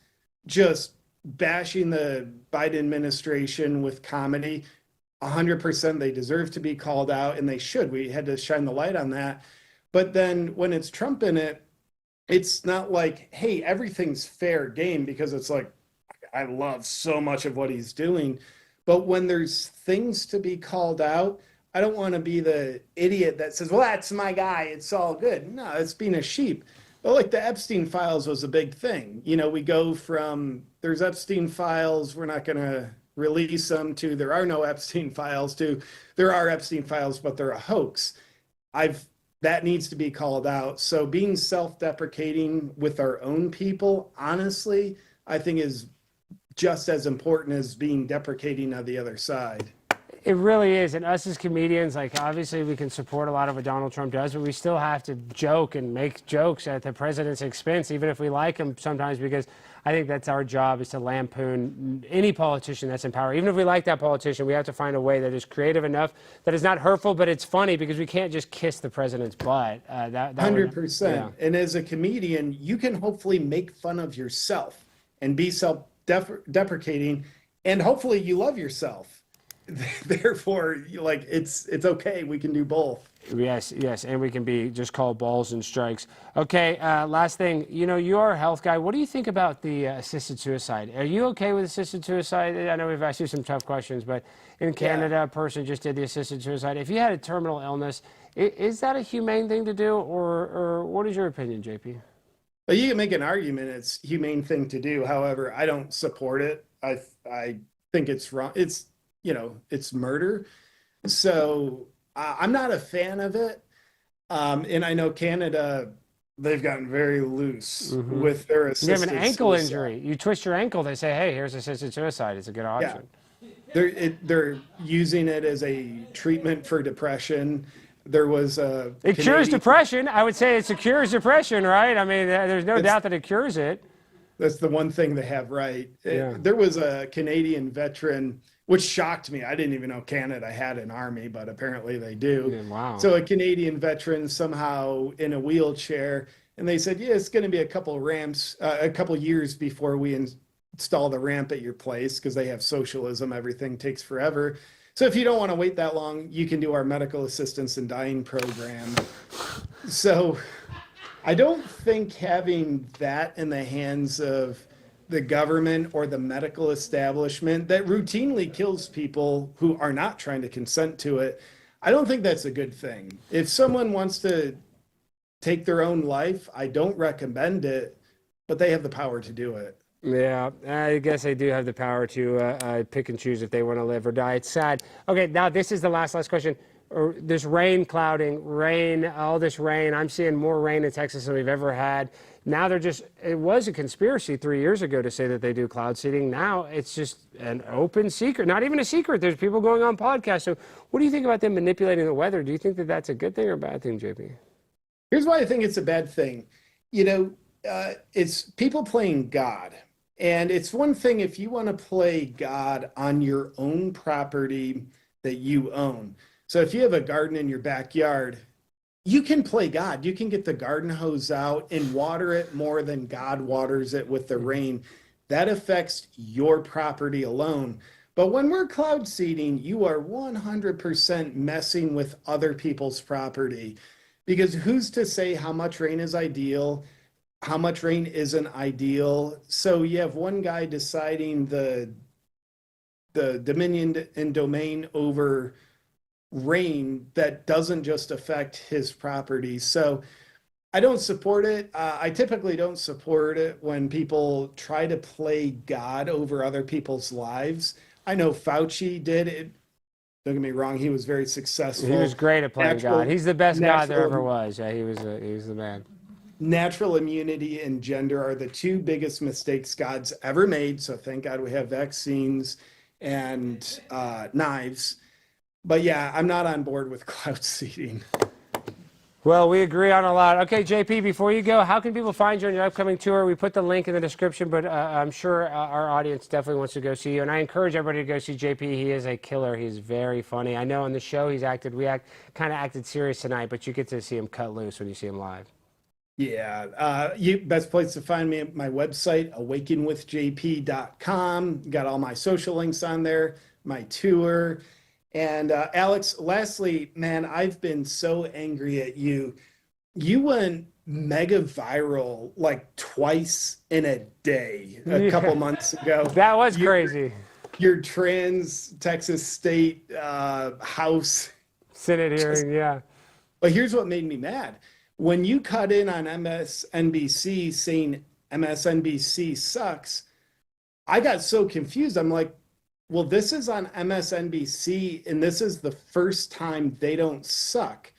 just bashing the Biden administration with comedy. 100% they deserve to be called out, and they should. We had to shine the light on that. But then when it's Trump in it, it's not like, hey, everything's fair game, because it's like, I love so much of what he's doing. But when there's things to be called out, I don't want to be the idiot that says, well, that's my guy, it's all good. No, it's being a sheep. But like the Epstein files was a big thing. We go from there's Epstein files, we're not going to release them, to there are no Epstein files, to there are Epstein files, but they're a hoax. That needs to be called out. So being self-deprecating with our own people, honestly, I think is just as important as being deprecating of the other side.
It really is. And us as comedians, obviously we can support a lot of what Donald Trump does, but we still have to joke and make jokes at the president's expense, even if we like him sometimes, because I think that's our job, is to lampoon any politician that's in power. Even if we like that politician, we have to find a way that is creative enough, that is not hurtful, but it's funny, because we can't just kiss the president's butt.
100%.
Yeah.
And as a comedian, you can hopefully make fun of yourself and be self-deprecating, and hopefully you love yourself. Therefore, it's okay. We can do both.
Yes, and we can be just called balls and strikes. Okay, last thing. You're a health guy. What do you think about the assisted suicide? Are you okay with assisted suicide? I know we've asked you some tough questions, but in Canada, a person just did the assisted suicide. If you had a terminal illness, is that a humane thing to do, or what is your opinion, JP?
Well, you can make an argument it's a humane thing to do. However, I don't support it. I think it's wrong. It's murder. So I'm not a fan of it. And I know Canada, they've gotten very loose with their assisted suicide.
You have an ankle injury. You twist your ankle, they say, hey, here's assisted suicide. It's a good option.
Yeah. They're using it as a treatment for depression. there was a
It cures
Canadian-
depression. I would say it cures depression, right? I mean, there's no doubt that it cures it.
That's the one thing they have right.
Yeah.
There was a Canadian veteran, which shocked me. I didn't even know Canada had an army, but apparently they do.
Yeah, wow.
So a Canadian veteran somehow in a wheelchair, and they said, yeah, it's going to be a couple years before we install the ramp at your place because they have socialism. Everything takes forever. So if you don't want to wait that long, you can do our medical assistance in dying program. So I don't think having that in the hands of the government or the medical establishment that routinely kills people who are not trying to consent to it, I don't think that's a good thing. If someone wants to take their own life, I don't recommend it, but they have the power to do it.
Yeah, I guess they do have the power to pick and choose if they want to live or die. It's sad. Okay, now this is the last question. This rain clouding, all this rain. I'm seeing more rain in Texas than we've ever had. Now it was a conspiracy 3 years ago to say that they do cloud seeding. Now it's just an open secret, not even a secret. There's people going on podcasts. So what do you think about them manipulating the weather? Do you think that that's a good thing or a bad thing, JP?
Here's why I think it's a bad thing. It's people playing God. And it's one thing if you want to play God on your own property that you own. So if you have a garden in your backyard, you can play God. You can get the garden hose out and water it more than God waters it with the rain. That affects your property alone. But when we're cloud seeding, you are 100% messing with other people's property. Because who's to say how much rain is ideal, how much rain isn't ideal? So you have one guy deciding the dominion and domain over rain that doesn't just affect his property. So I don't support it. I typically don't support it when people try to play God over other people's lives. I know Fauci did it. Don't get me wrong, he was very successful.
He was great at playing God. He's the best God there ever was. Yeah, he was the man.
Natural immunity and gender are the two biggest mistakes God's ever made. So thank God we have vaccines and knives. But yeah, I'm not on board with cloud seeding.
Well, we agree on a lot. Okay, JP, before you go, how can people find you on your upcoming tour? We put the link in the description, but I'm sure our audience definitely wants to go see you. And I encourage everybody to go see JP. He is a killer. He's very funny. I know on the show we kind of acted serious tonight, but you get to see him cut loose when you see him live.
Yeah, best place to find me at my website, awakenwithjp.com. Got all my social links on there, my tour. And Alex, lastly, man, I've been so angry at you. You went mega viral like twice in a day a couple months ago.
That was crazy.
Your trans Texas State House
Senate hearing, yeah.
But here's what made me mad. When you cut in on MSNBC saying MSNBC sucks, I got so confused. I'm like, well, this is on MSNBC, and this is the first time they don't suck.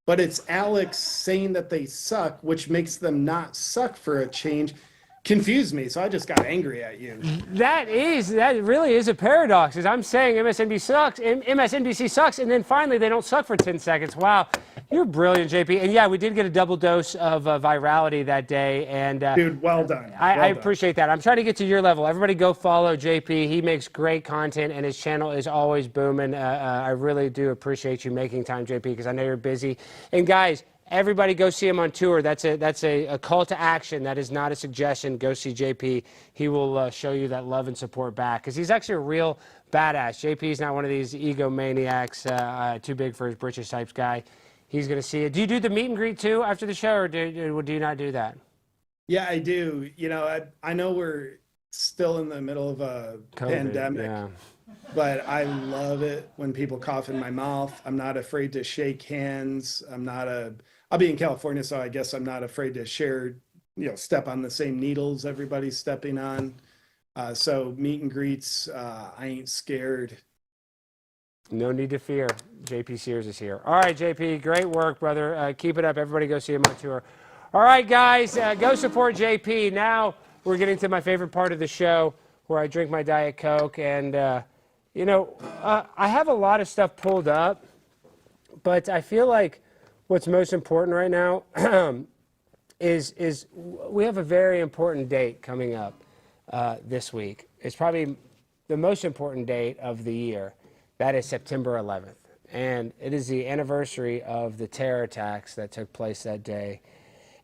But it's Alex saying that they suck, which makes them not suck for a change. Confused me, so I just got angry at you.
That really is a paradox. Is I'm saying MSNBC sucks, and then finally they don't suck for 10 seconds. Wow, you're brilliant, JP. And yeah, we did get a double dose of virality that day. And
dude, well done.
I appreciate that. I'm trying to get to your level. Everybody go follow JP. He makes great content, and his channel is always booming. I really do appreciate you making time, JP, because I know you're busy. And guys, everybody go see him on tour. That's a call to action. That is not a suggestion. Go see JP. He will show you that love and support back because he's actually a real badass. JP's not one of these egomaniacs, too big for his britches types guy. He's going to see it. Do you do the meet and greet too after the show, or do you not do that?
Yeah, I do. You know, I know we're still in the middle of a pandemic,
yeah.
But I love it when people cough in my mouth. I'm not afraid to shake hands. I'll be in California, so I guess I'm not afraid to step on the same needles everybody's stepping on. So meet and greets, I ain't scared.
No need to fear. JP Sears is here. All right, JP, great work, brother. Keep it up. Everybody go see him on tour. All right, guys, go support JP. Now we're getting to my favorite part of the show where I drink my Diet Coke. And, I have a lot of stuff pulled up. But I feel like what's most important right now is we have a very important date coming up this week. It's probably the most important date of the year. That is September 11th. And it is the anniversary of the terror attacks that took place that day.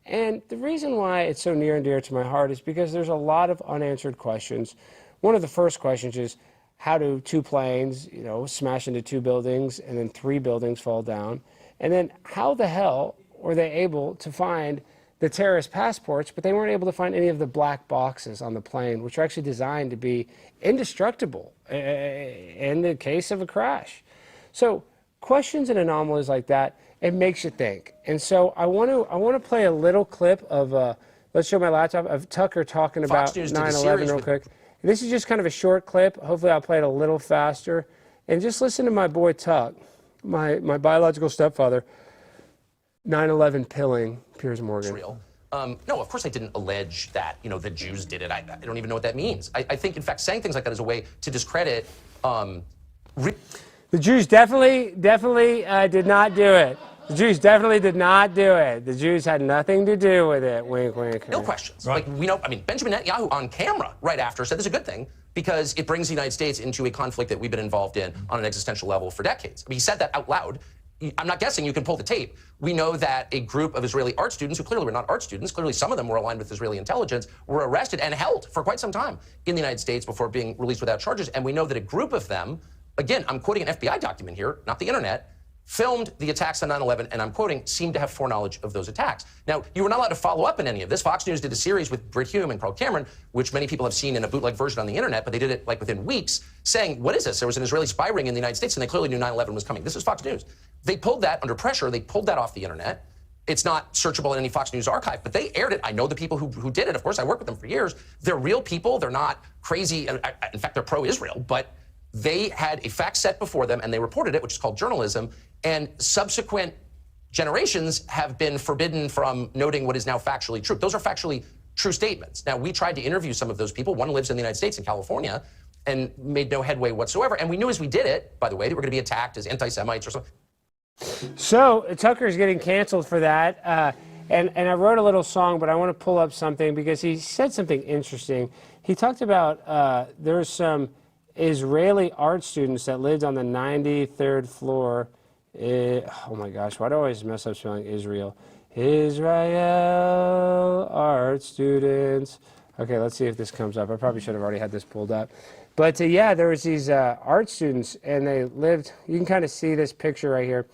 And the reason why it's so near and dear to my heart is because there's a lot of unanswered questions. One of the first questions is, how do two planes, smash into two buildings and then three buildings fall down? And then how the hell were they able to find the terrorist passports, but they weren't able to find any of the black boxes on the plane, which are actually designed to be indestructible in the case of a crash? So questions and anomalies like that, it makes you think. And so I want to play a little clip of, let's show my laptop, of Tucker talking about 9/11 real quick. This is just kind of a short clip. Hopefully I'll play it a little faster. And just listen to my boy Tuck, my biological stepfather, 9/11 pilling Piers Morgan.
Real. No, of course I didn't allege that, the Jews did it. I don't even know what that means. I think, in fact, saying things like that is a way to discredit.
The Jews definitely did not do it. The Jews definitely did not do it. The Jews had nothing to do with it. Wink, wink.
No questions.
Right.
Benjamin Netanyahu on camera right after said this is a good thing because it brings the United States into a conflict that we've been involved in on an existential level for decades. He said that out loud. I'm not guessing, you can pull the tape. We know that a group of Israeli art students, who clearly were not art students, clearly some of them were aligned with Israeli intelligence, were arrested and held for quite some time in the United States before being released without charges. And we know that a group of them, again, I'm quoting an FBI document here, not the internet, filmed the attacks on 9/11, and I'm quoting, seemed to have foreknowledge of those attacks. Now, you were not allowed to follow up in any of this. Fox News did a series with Britt Hume and Carl Cameron, which many people have seen in a bootleg version on the internet, but they did it within weeks, saying, what is this? There was an Israeli spy ring in the United States, and they clearly knew 9/11 was coming. This is Fox News. They pulled that under pressure. They pulled that off the internet. It's not searchable in any Fox News archive, but they aired it. I know the people who did it. Of course, I worked with them for years. They're real people. They're not crazy. In fact, they're pro-Israel, but they had a fact set before them, and they reported it, which is called journalism, and subsequent generations have been forbidden from noting what is now factually true. Those are factually true statements. Now, we tried to interview some of those people. One lives in the United States, in California, and made no headway whatsoever. And we knew as we did it, by the way, that we're going to be attacked as anti-Semites or something.
So Tucker's getting canceled for that. And I wrote a little song, but I want to pull up something because he said something interesting. He talked about there's some Israeli art students that lived on the 93rd floor. Oh my gosh, why do I always mess up spelling Israel? Israel art students. Okay, let's see if this comes up. I probably should have already had this pulled up. But yeah, there was these art students, and they lived, you can kind of see this picture right here.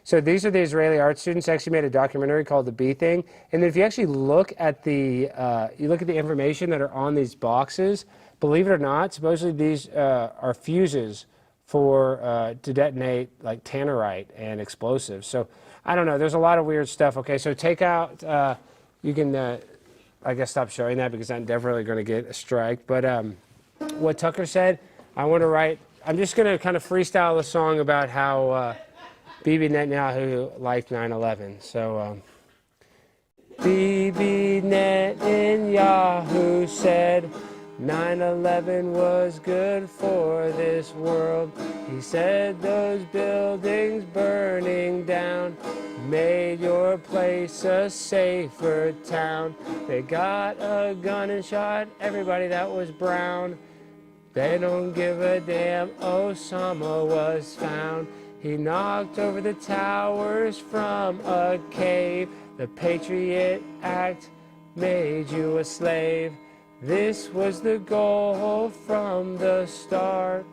So these are the Israeli art students. They actually made a documentary called The Bee Thing. And then if you actually look at the information that are on these boxes, believe it or not, supposedly these are fuses for to detonate like tannerite and explosives. So I don't know. There's a lot of weird stuff. Okay, so take out. You can, I guess, stop showing that because I'm definitely going to get a strike. But what Tucker said, I want to write. I'm just going to kind of freestyle a song about how Bibi Netanyahu liked 9/11. So Bibi Netanyahu said 9/11 was good for this world. He said those buildings burning down made your place a safer town. They got a gun and shot everybody that was brown. They don't give a damn. Osama was found. He knocked over the towers from a cave. The Patriot Act made you a slave. This was the goal from the start.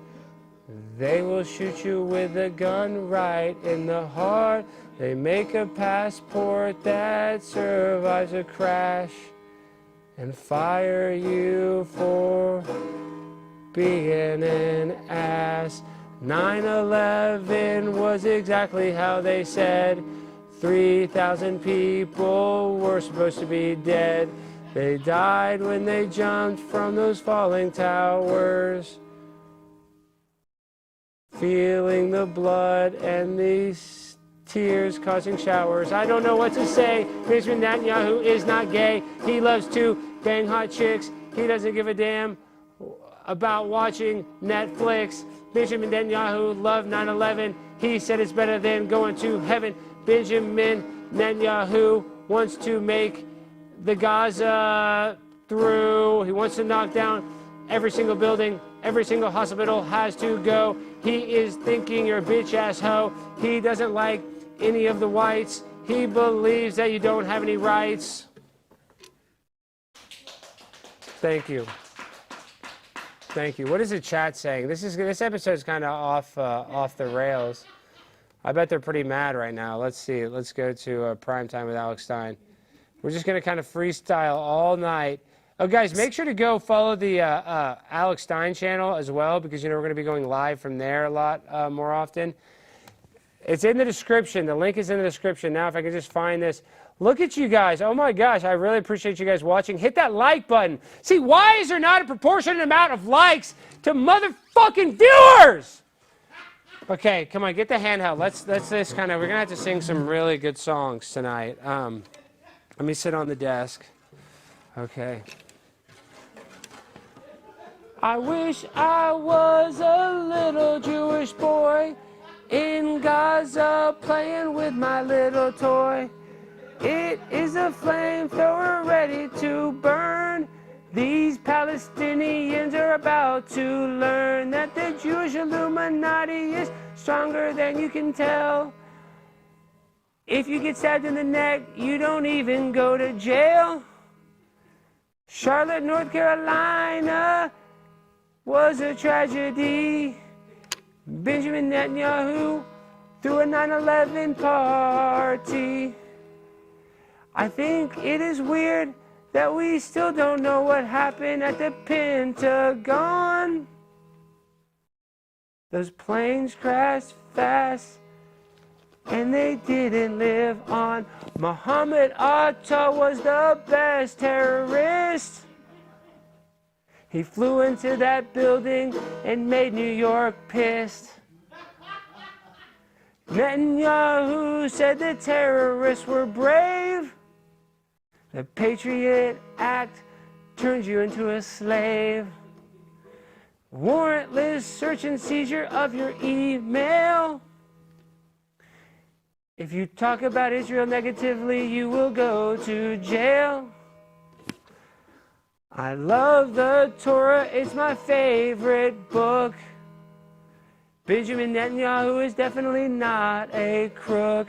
They will shoot you with a gun right in the heart. They make a passport that survives a crash and fire you for being an ass. 9/11 was exactly how they said. 3,000 people were supposed to be dead. They died when they jumped from those falling towers. Feeling the blood and these tears causing showers. I don't know what to say. Benjamin Netanyahu is not gay. He loves to bang hot chicks. He doesn't give a damn about watching Netflix. Benjamin Netanyahu loved 9/11. He said it's better than going to heaven. Benjamin Netanyahu wants to make the Gaza through. He wants to knock down every single building. Every single hospital has to go. He is thinking you're a bitch ass hoe. He doesn't like any of the whites. He believes that you don't have any rights. Thank you. Thank you. What is the chat saying? This episode is kind of off the rails. I bet they're pretty mad right now. Let's see. Let's go to Prime Time with Alex Stein. We're just going to kind of freestyle all night. Oh, guys, make sure to go follow the Alex Stein channel as well, because, you know, we're going to be going live from there a lot more often. It's in the description. The link is in the description. Now, if I can just find this. Look at you guys. Oh, my gosh. I really appreciate you guys watching. Hit that like button. See, why is there not a proportionate amount of likes to motherfucking viewers? Okay, come on. Get the handheld. Let's this kind of, we're going to have to sing some really good songs tonight. Let me sit on the desk. Okay. I wish I was a little Jewish boy in Gaza playing with my little toy. It is a flamethrower ready to burn. These Palestinians are about to learn that the Jewish Illuminati is stronger than you can tell. If you get stabbed in the neck, you don't even go to jail. Charlotte, North Carolina was a tragedy. Benjamin Netanyahu threw a 9/11 party. I think it is weird that we still don't know what happened at the Pentagon. Those planes crashed fast and they didn't live on. Mohammed Atta was the best terrorist. He flew into that building and made New York pissed. Netanyahu said the terrorists were brave. The Patriot Act turns you into a slave. Warrantless search and seizure of your email. If you talk about Israel negatively, you will go to jail. I love the Torah, it's my favorite book. Benjamin Netanyahu is definitely not a crook.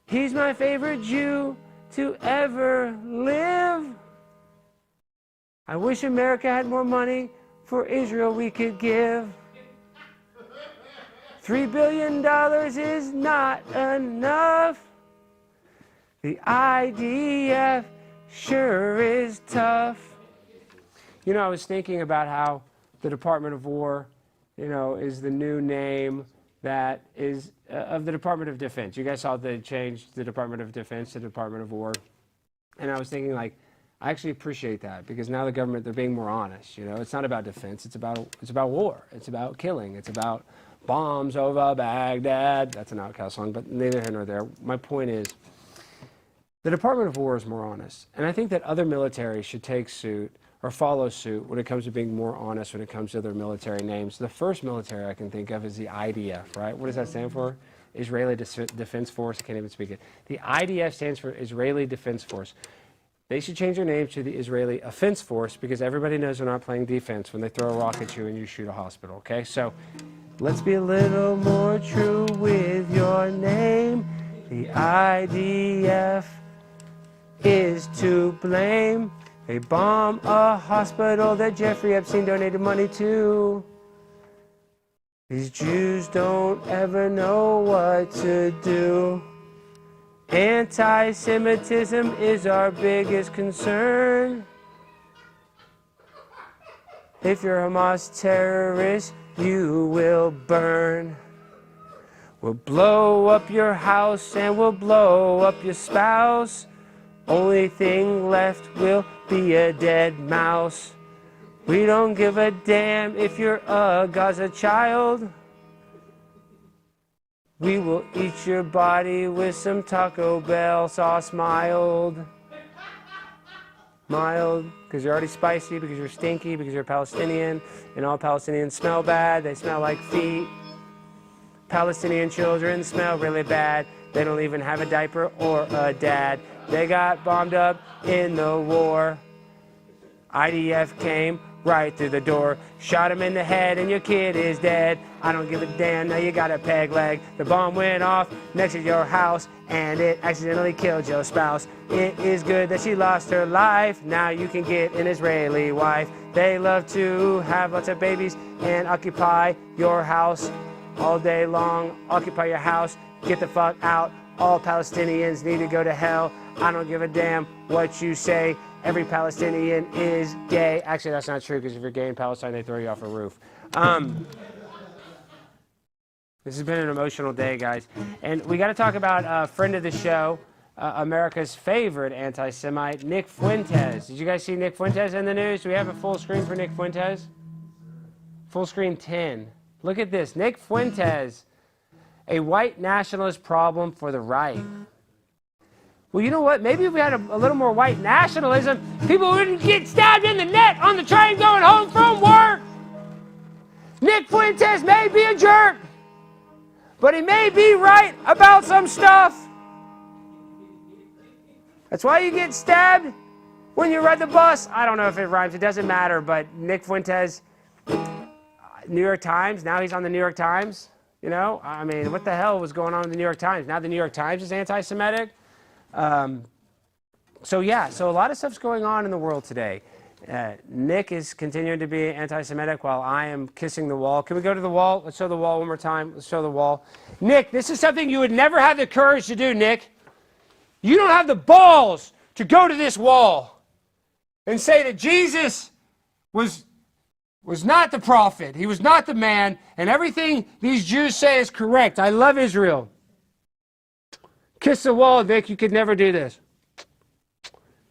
He's my favorite Jew to ever live. I wish America had more money for Israel we could give. $3 billion is not enough. The IDF sure is tough. You know, I was thinking about how the Department of War, you know, is the new name that is of the Department of Defense. You guys saw they changed the Department of Defense to Department of War. And I was thinking, like, I actually appreciate that, because now the government, they're being more honest. You know, it's not about defense. It's about war. It's about killing. It's about bombs over Baghdad. That's an Outcast song, but neither here nor there. My point is, the Department of War is more honest. And I think that other militaries should take suit or follow suit when it comes to being more honest when it comes to their military names. The first military I can think of is the IDF, right? What does that stand for? Israeli Defense Force. I can't even speak it. The IDF stands for Israeli Defense Force. They should change their name to the Israeli Offense Force, because everybody knows they're not playing defense when they throw a rock at you and you shoot a hospital, okay? So let's be a little more true with your name. The IDF is to blame. They bomb a hospital that Jeffrey Epstein donated money to. These Jews don't ever know what to do. Anti-Semitism is our biggest concern. If you're a Hamas terrorist, you will burn. We'll blow up your house and we'll blow up your spouse. Only thing left will be a dead mouse. We don't give a damn if you're a Gaza child. We will eat your body with some Taco Bell sauce mild. Mild, because you're already spicy, because you're stinky, because you're Palestinian, and all Palestinians smell bad. They smell like feet. Palestinian children smell really bad. They don't even have a diaper or a dad. They got bombed up in the war. IDF came right through the door, shot him in the head, and your kid is dead. I don't give a damn, now you got a peg leg. The bomb went off next to your house, and it accidentally killed your spouse. It is good that she lost her life. Now you can get an Israeli wife. They love to have lots of babies and occupy your house all day long. Occupy your house, get the fuck out. All Palestinians need to go to hell. I don't give a damn what you say. Every Palestinian is gay. Actually, that's not true, because if you're gay in Palestine, they throw you off a roof. This has been an emotional day, guys. And we got to talk about a friend of the show, America's favorite anti-Semite, Nick Fuentes. Did you guys see Nick Fuentes in the news? Do we have a full screen for Nick Fuentes? Full screen 10. Look at this. Nick Fuentes, a white nationalist problem for the right. Well, you know what? Maybe if we had a little more white nationalism, people wouldn't get stabbed in the neck on the train going home from work. Nick Fuentes may be a jerk, but he may be right about some stuff. That's why you get stabbed when you ride the bus. I don't know if it rhymes. It doesn't matter. But Nick Fuentes, New York Times, now he's on the New York Times. You know, I mean, what the hell was going on with the New York Times? Now the New York Times is anti-Semitic. So a lot of stuff's going on in the world today. Nick is continuing to be anti-Semitic while I am kissing the wall. Can we go to the wall? Let's show the wall one more time. Let's show the wall. Nick, this is something you would never have the courage to do, Nick. You don't have the balls to go to this wall and say that Jesus was not the prophet. He was not the man, and everything these Jews say is correct. I love Israel. Kiss the wall, Nick. You could never do this.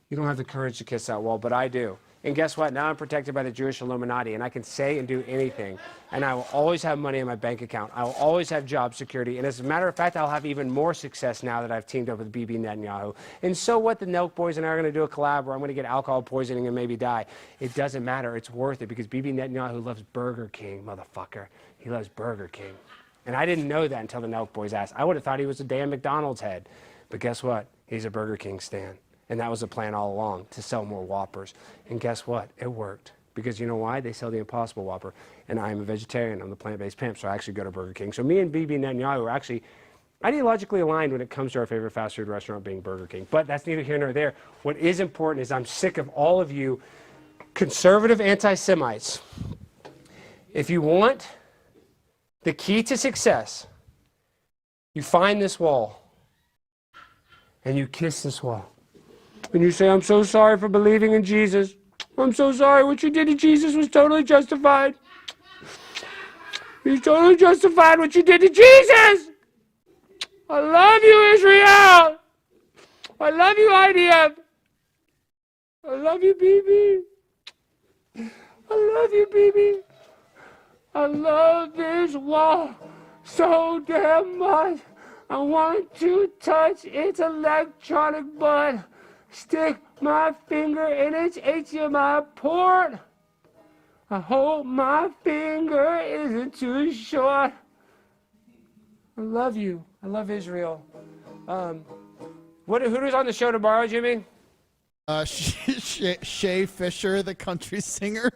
You don't have the courage to kiss that wall, but I do. And guess what? Now I'm protected by the Jewish Illuminati, and I can say and do anything. And I will always have money in my bank account. I will always have job security. And as a matter of fact, I'll have even more success now that I've teamed up with Bibi Netanyahu. And so what? The Nelk Boys and I are going to do a collab where I'm going to get alcohol poisoning and maybe die. It doesn't matter. It's worth it, because Bibi Netanyahu loves Burger King, motherfucker. He loves Burger King. And I didn't know that until the Nelk Boys asked. I would have thought he was a damn McDonald's head. But guess what? He's a Burger King stan. And that was the plan all along, to sell more Whoppers. And guess what? It worked. Because you know why? They sell the Impossible Whopper. And I'm a vegetarian. I'm the plant-based pimp, so I actually go to Burger King. So me and Bibi Netanyahu are actually ideologically aligned when it comes to our favorite fast food restaurant being Burger King. But that's neither here nor there. What is important is I'm sick of all of you conservative anti-Semites. If you want the key to success, you find this wall and you kiss this wall. And you say, I'm so sorry for believing in Jesus. I'm so sorry. What you did to Jesus was totally justified. He's totally justified what you did to Jesus. I love you, Israel. I love you, IDF. I love you, BB. I love you, BB. I love this wall so damn much. I want to touch its electronic butt. Stick my finger in its HDMI port. I hope my finger isn't too short. I love you. I love Israel. Who's on the show tomorrow, Jimmy?
Shay Fisher, the country singer.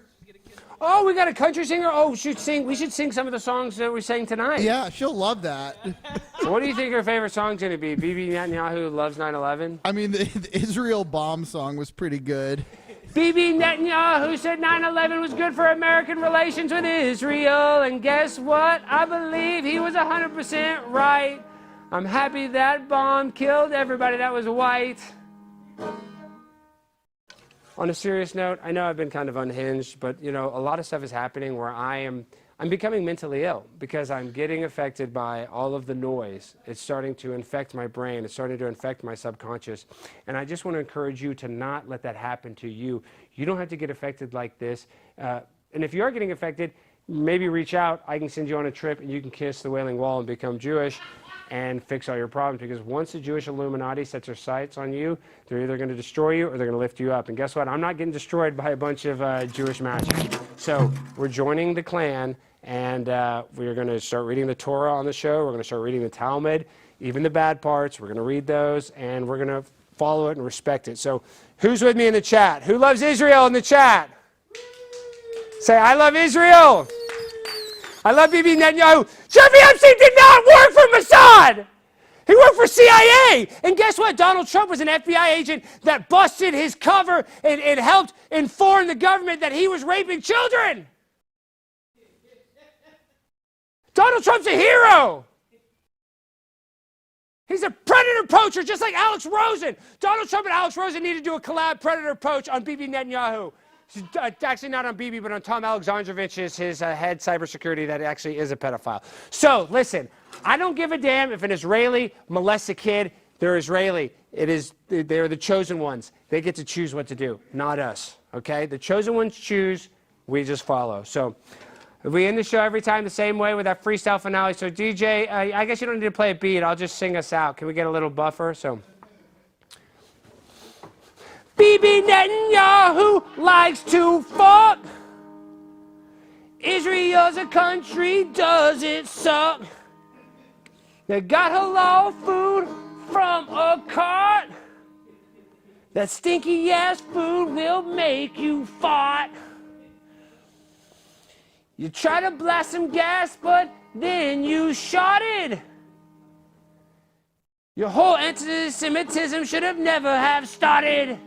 Oh, we got a country singer? Oh, we should sing some of the songs that we sang tonight.
Yeah, she'll love that.
So what do you think her favorite song's going to be? Bibi Netanyahu loves 9/11?
I mean, the Israel bomb song was pretty good.
Bibi Netanyahu said 9/11 was good for American relations with Israel. And guess what? I believe he was 100% right. I'm happy that bomb killed everybody that was white. On a serious note, I know I've been kind of unhinged, but you know, a lot of stuff is happening where I'm becoming mentally ill because I'm getting affected by all of the noise. It's starting to infect my brain. It's starting to infect my subconscious. And I just want to encourage you to not let that happen to you. You don't have to get affected like this. And if you are getting affected, maybe reach out. I can send you on a trip and you can kiss the Wailing Wall and become Jewish and fix all your problems, because once the Jewish Illuminati sets their sights on you, they're either going to destroy you or they're going to lift you up. And guess what? I'm not getting destroyed by a bunch of Jewish magic. So we're joining the Klan, And we're going to start reading the Torah on the show. We're going to start reading the Talmud, even the bad parts. We're going to read those, and we're going to follow it and respect it. So who's with me in the chat? Who loves Israel in the chat? Say, I love Israel. I love Bibi Netanyahu. Jeffrey Epstein did not work for Mossad. He worked for CIA. And guess what? Donald Trump was an FBI agent that busted his cover and helped inform the government that he was raping children. Donald Trump's a hero. He's a predator poacher, just like Alex Rosen. Donald Trump and Alex Rosen need to do a collab predator poach on Bibi Netanyahu. Actually not on Bibi, but on Tom Alexandrovich, his head cybersecurity that actually is a pedophile. So listen, I don't give a damn if an Israeli molests a kid. They're Israeli. They're the chosen ones. They get to choose what to do, not us. Okay? The chosen ones choose. We just follow. So we end the show every time the same way with that freestyle finale. So DJ, I guess you don't need to play a beat. I'll just sing us out. Can we get a little buffer? So. Bibi Netanyahu likes to fuck. Israel's a country, does it suck? They got halal food from a cart. That stinky ass food will make you fart. You try to blast some gas, but then you shot it. Your whole anti-Semitism should have never have started.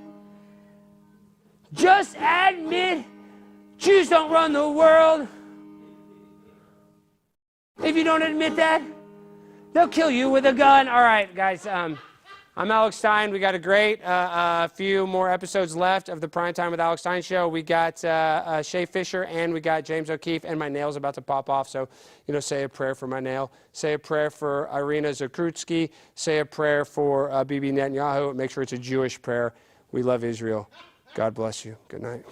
Just admit Jews don't run the world. If you don't admit that, they'll kill you with a gun. All right, guys, I'm Alex Stein. We got a great few more episodes left of the Primetime with Alex Stein show. We got Shay Fisher and we got James O'Keefe, and my nail's about to pop off. So, say a prayer for my nail. Say a prayer for Iryna Zarutska. Say a prayer for Bibi Netanyahu. Make sure it's a Jewish prayer. We love Israel. God bless you. Good night.